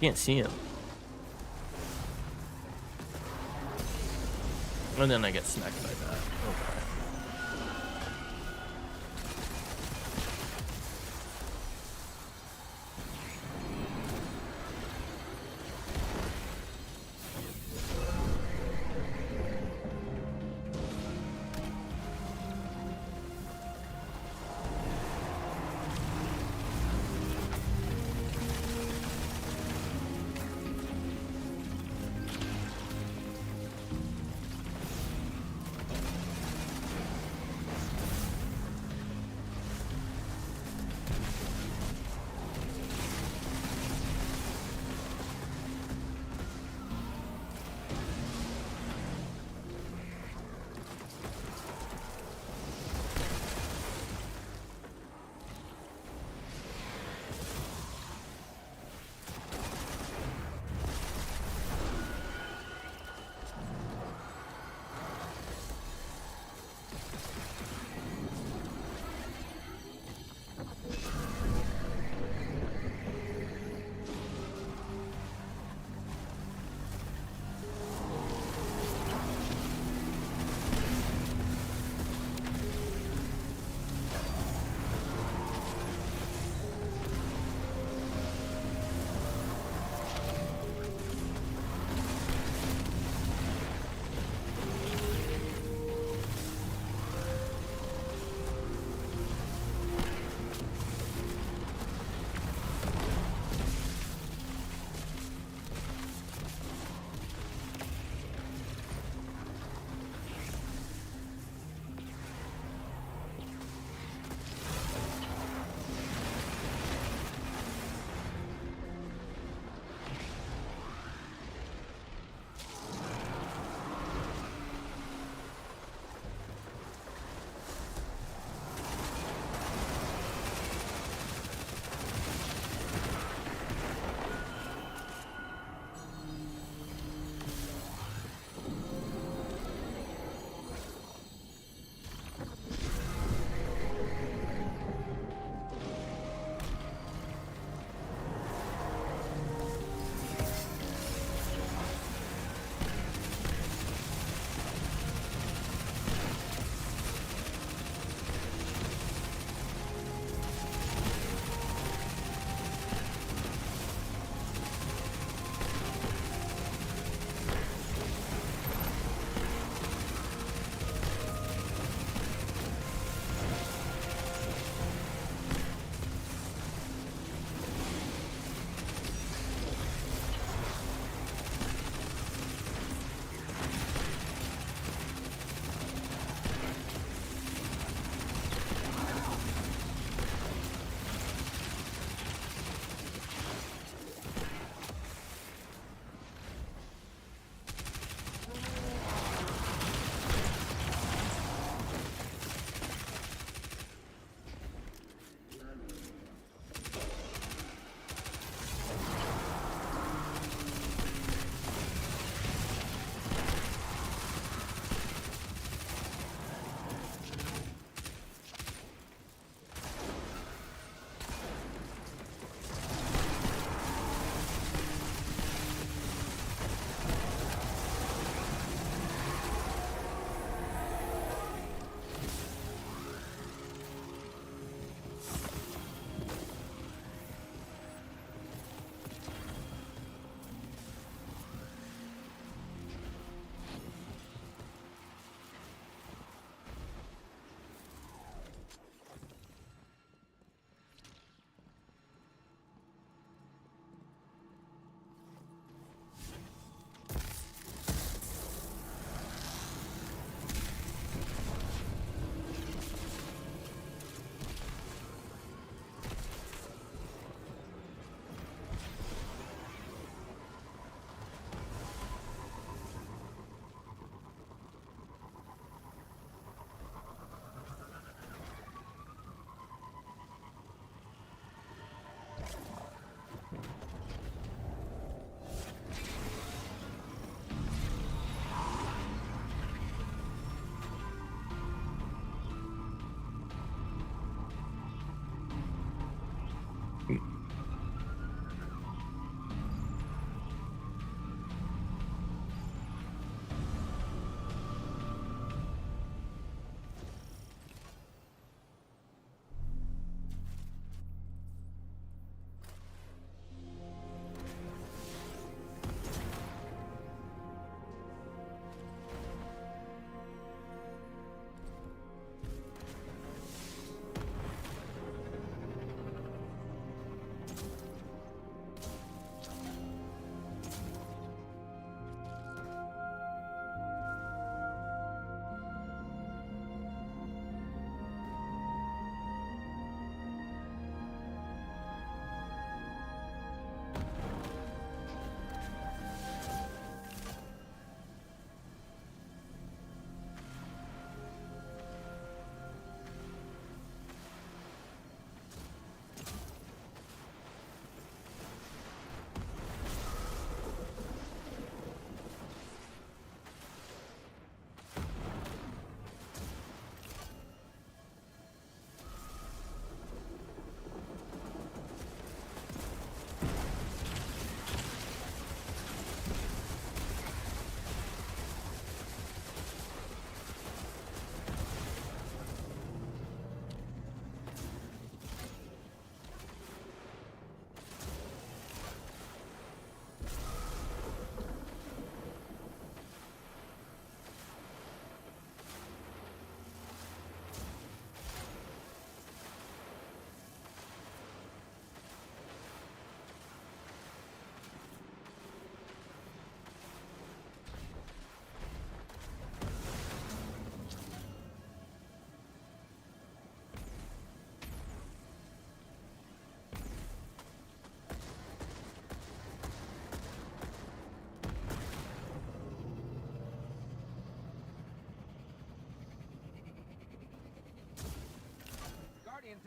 Can't see him. And then I get smacked by that. Okay.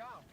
down.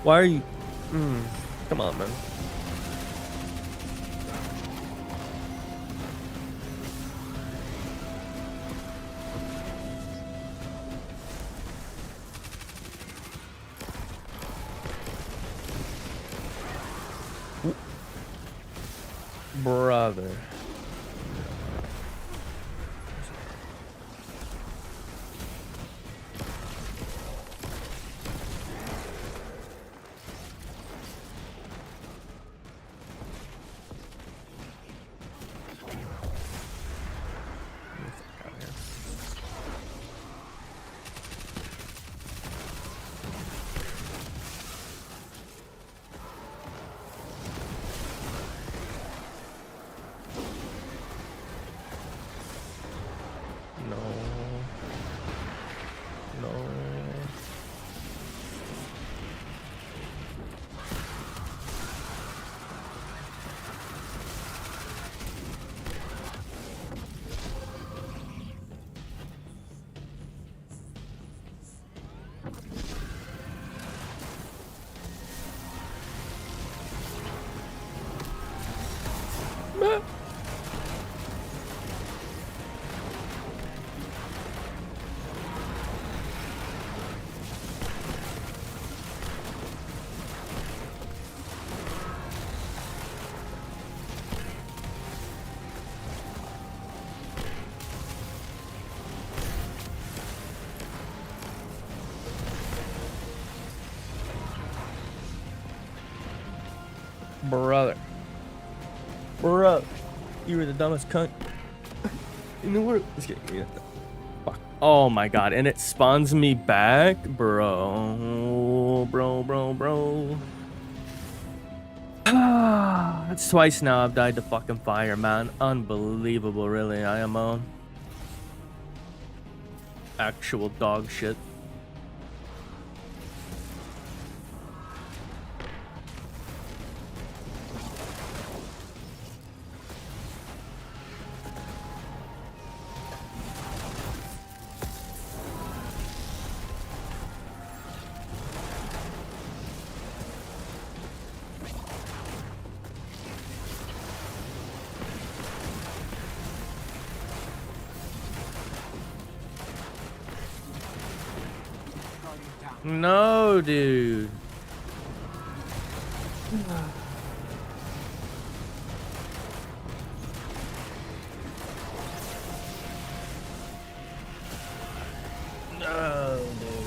Why are you... come on, man. Brother. Brother. Bro. You were the dumbest cunt in the world. Just kidding. Fuck. Oh my god. And it spawns me back? Bro. Bro. That's twice now I've died to fucking fire, man. Unbelievable, really. I am on. Actual dog shit. No, dude. No, dude.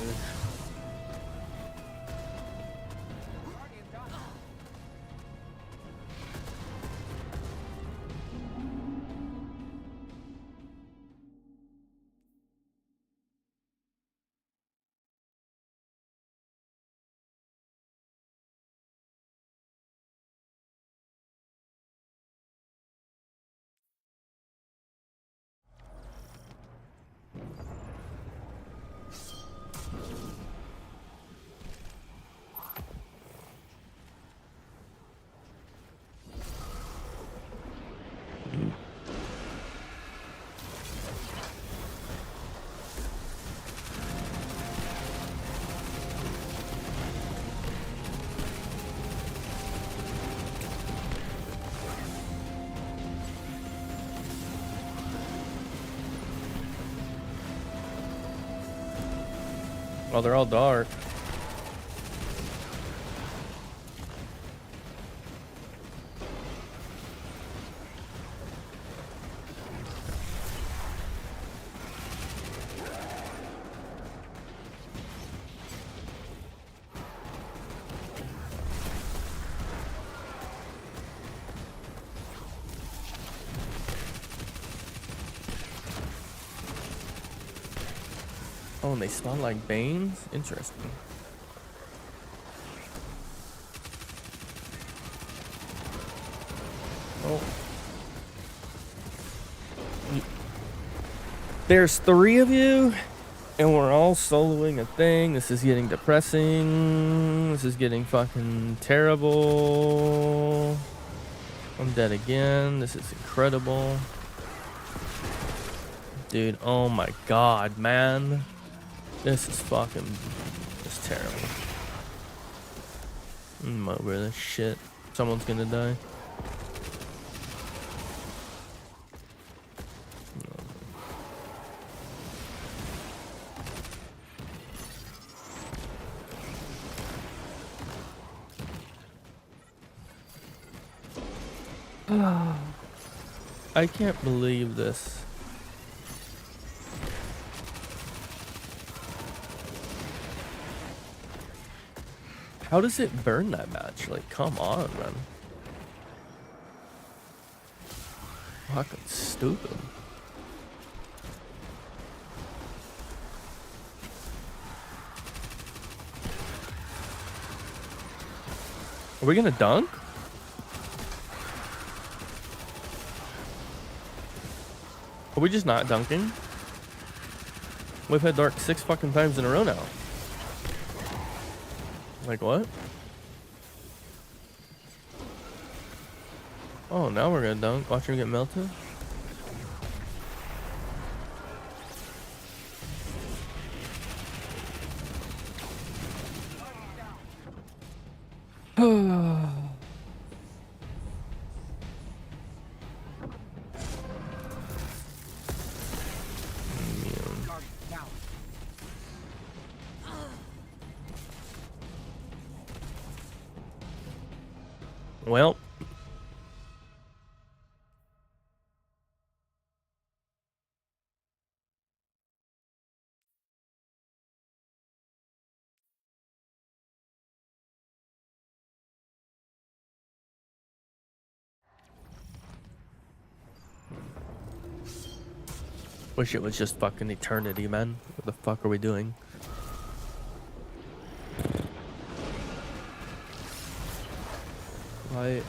Oh, they're all dark. Oh, and they spawn like Banes? Interesting. Oh. There's 3 of you, and we're all soloing a thing. This is getting depressing. This is getting fucking terrible. I'm dead again. This is incredible. Dude, oh my god, man. This is fucking just terrible. I'm over this shit. Someone's gonna die. I can't believe this. How does it burn that match? Like, come on, man. Fucking stupid. Are we gonna dunk? Are we just not dunking? We've had dark 6 fucking times in a row now. Like what? Oh, now we're gonna dunk. Watch her get melted. Well, wish it was just fucking eternity, man. What the fuck are we doing? Right.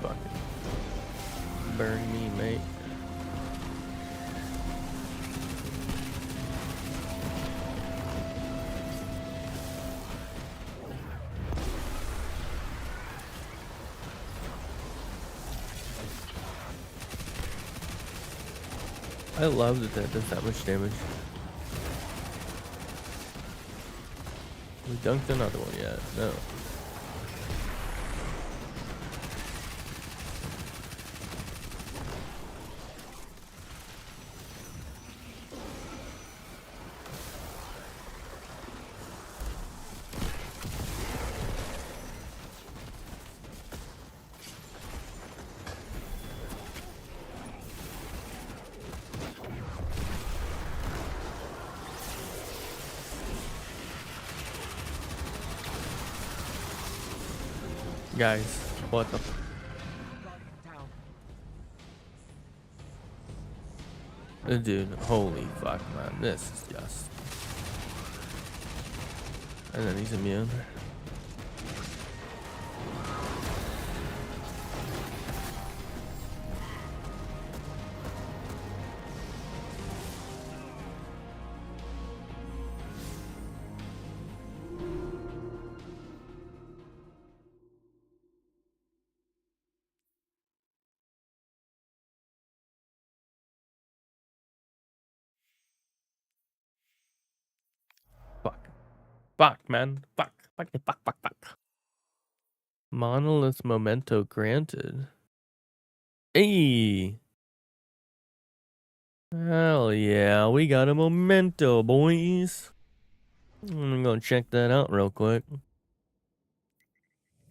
Fucking burn me, mate. I love that that does that much damage. We dunked another one yet? No. Guys, what the dude, holy fuck, man, this is just... And then he's immune. Fuck, man. Fuck. Monolith memento granted. Hey! Hell yeah, we got a memento, boys. I'm gonna check that out real quick.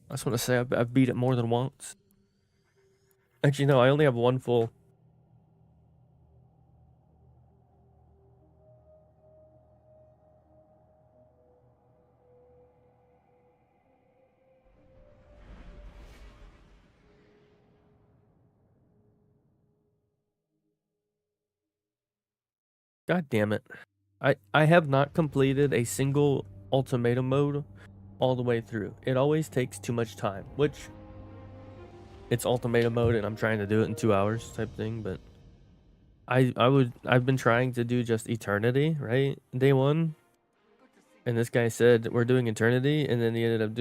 I just want to say I've beat it more than once. Actually, no, I only have one full. God damn it. I have not completed a single ultimatum mode all the way through. It always takes too much time, which it's ultimatum mode and I'm trying to do it in 2 hours type thing, but I've been trying to do just eternity, right? Day 1. And this guy said we're doing eternity, and then he ended up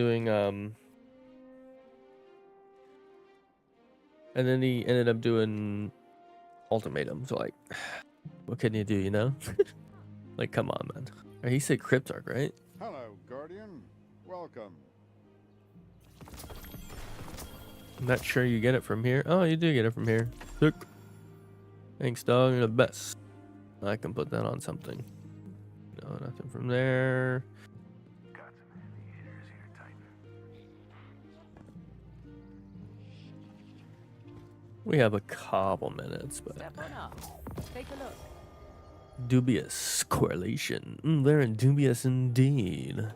doing ultimatum. So like What can you do, you know? Like, come on, man. He said Cryptarch, right? Hello, Guardian. Welcome. I'm not sure you get it from here. Oh, you do get it from here. Sick. Thanks, dog. You're the best. I can put that on something. No, nothing from there. We have a couple minutes, but Step on up. Take a look. dubious correlation. Very dubious indeed.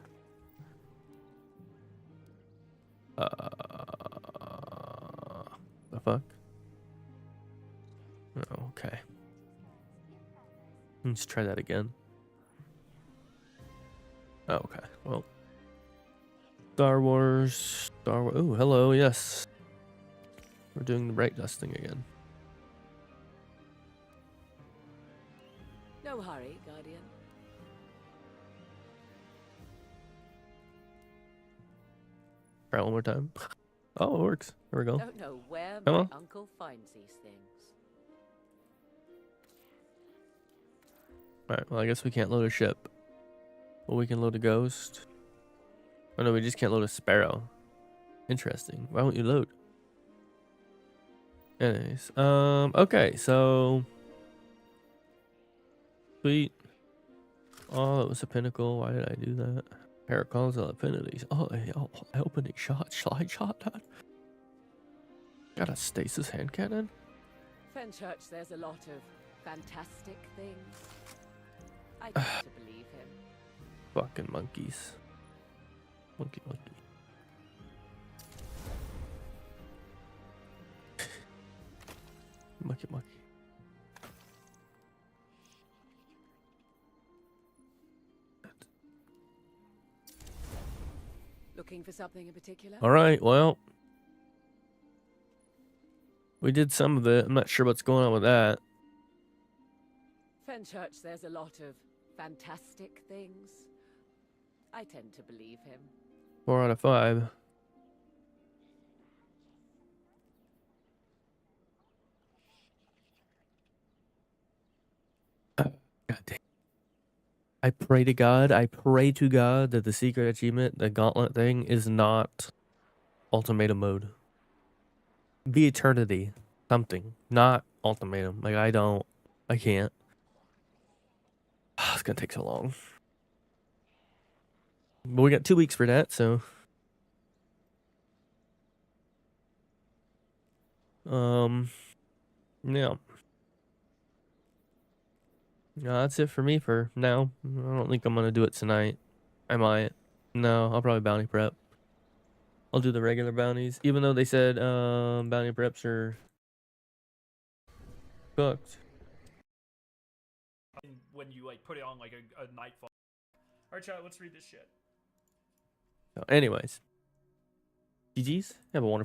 The fuck? Oh, okay. Let's try that again. Oh, okay. Well, Star Wars. Oh, hello. Yes. We're doing the bright dusting again. No hurry, Guardian. Try one more time. Oh, it works. There we go. Don't know where Come my on. uncle finds these things. Alright, well, I guess we can't load a ship. Well, we can load a ghost. Oh, no, we just can't load a sparrow. Interesting. Why won't you load? Anyways, okay, so... Sweet. Oh, that was a pinnacle. Why did I do that? Paraconsal affinities. Oh, opening shot, slide shot, that. Got a stasis hand cannon? Fenchurch, there's a lot of fantastic things. I tend to believe him. Fucking monkeys. Monkey. Monkey. Looking for something in particular? Alright, well. We did some of it. I'm not sure what's going on with that. Fenchurch, there's a lot of fantastic things. I tend to believe him. 4 out of 5. God damn. I pray to God that the secret achievement, the gauntlet thing, is not ultimatum mode. Be eternity. Something. Not ultimatum. Like, I can't. It's gonna take so long. But we got 2 weeks for that, so. Yeah. No, that's it for me for now. I don't think I'm gonna do it tonight. I might. No, I'll probably bounty prep. I'll do the regular bounties, even though they said bounty preps are cooked. When you like put it on like a nightfall. Alright, chat, let's read this shit. So anyways, GG's. Have a wonderful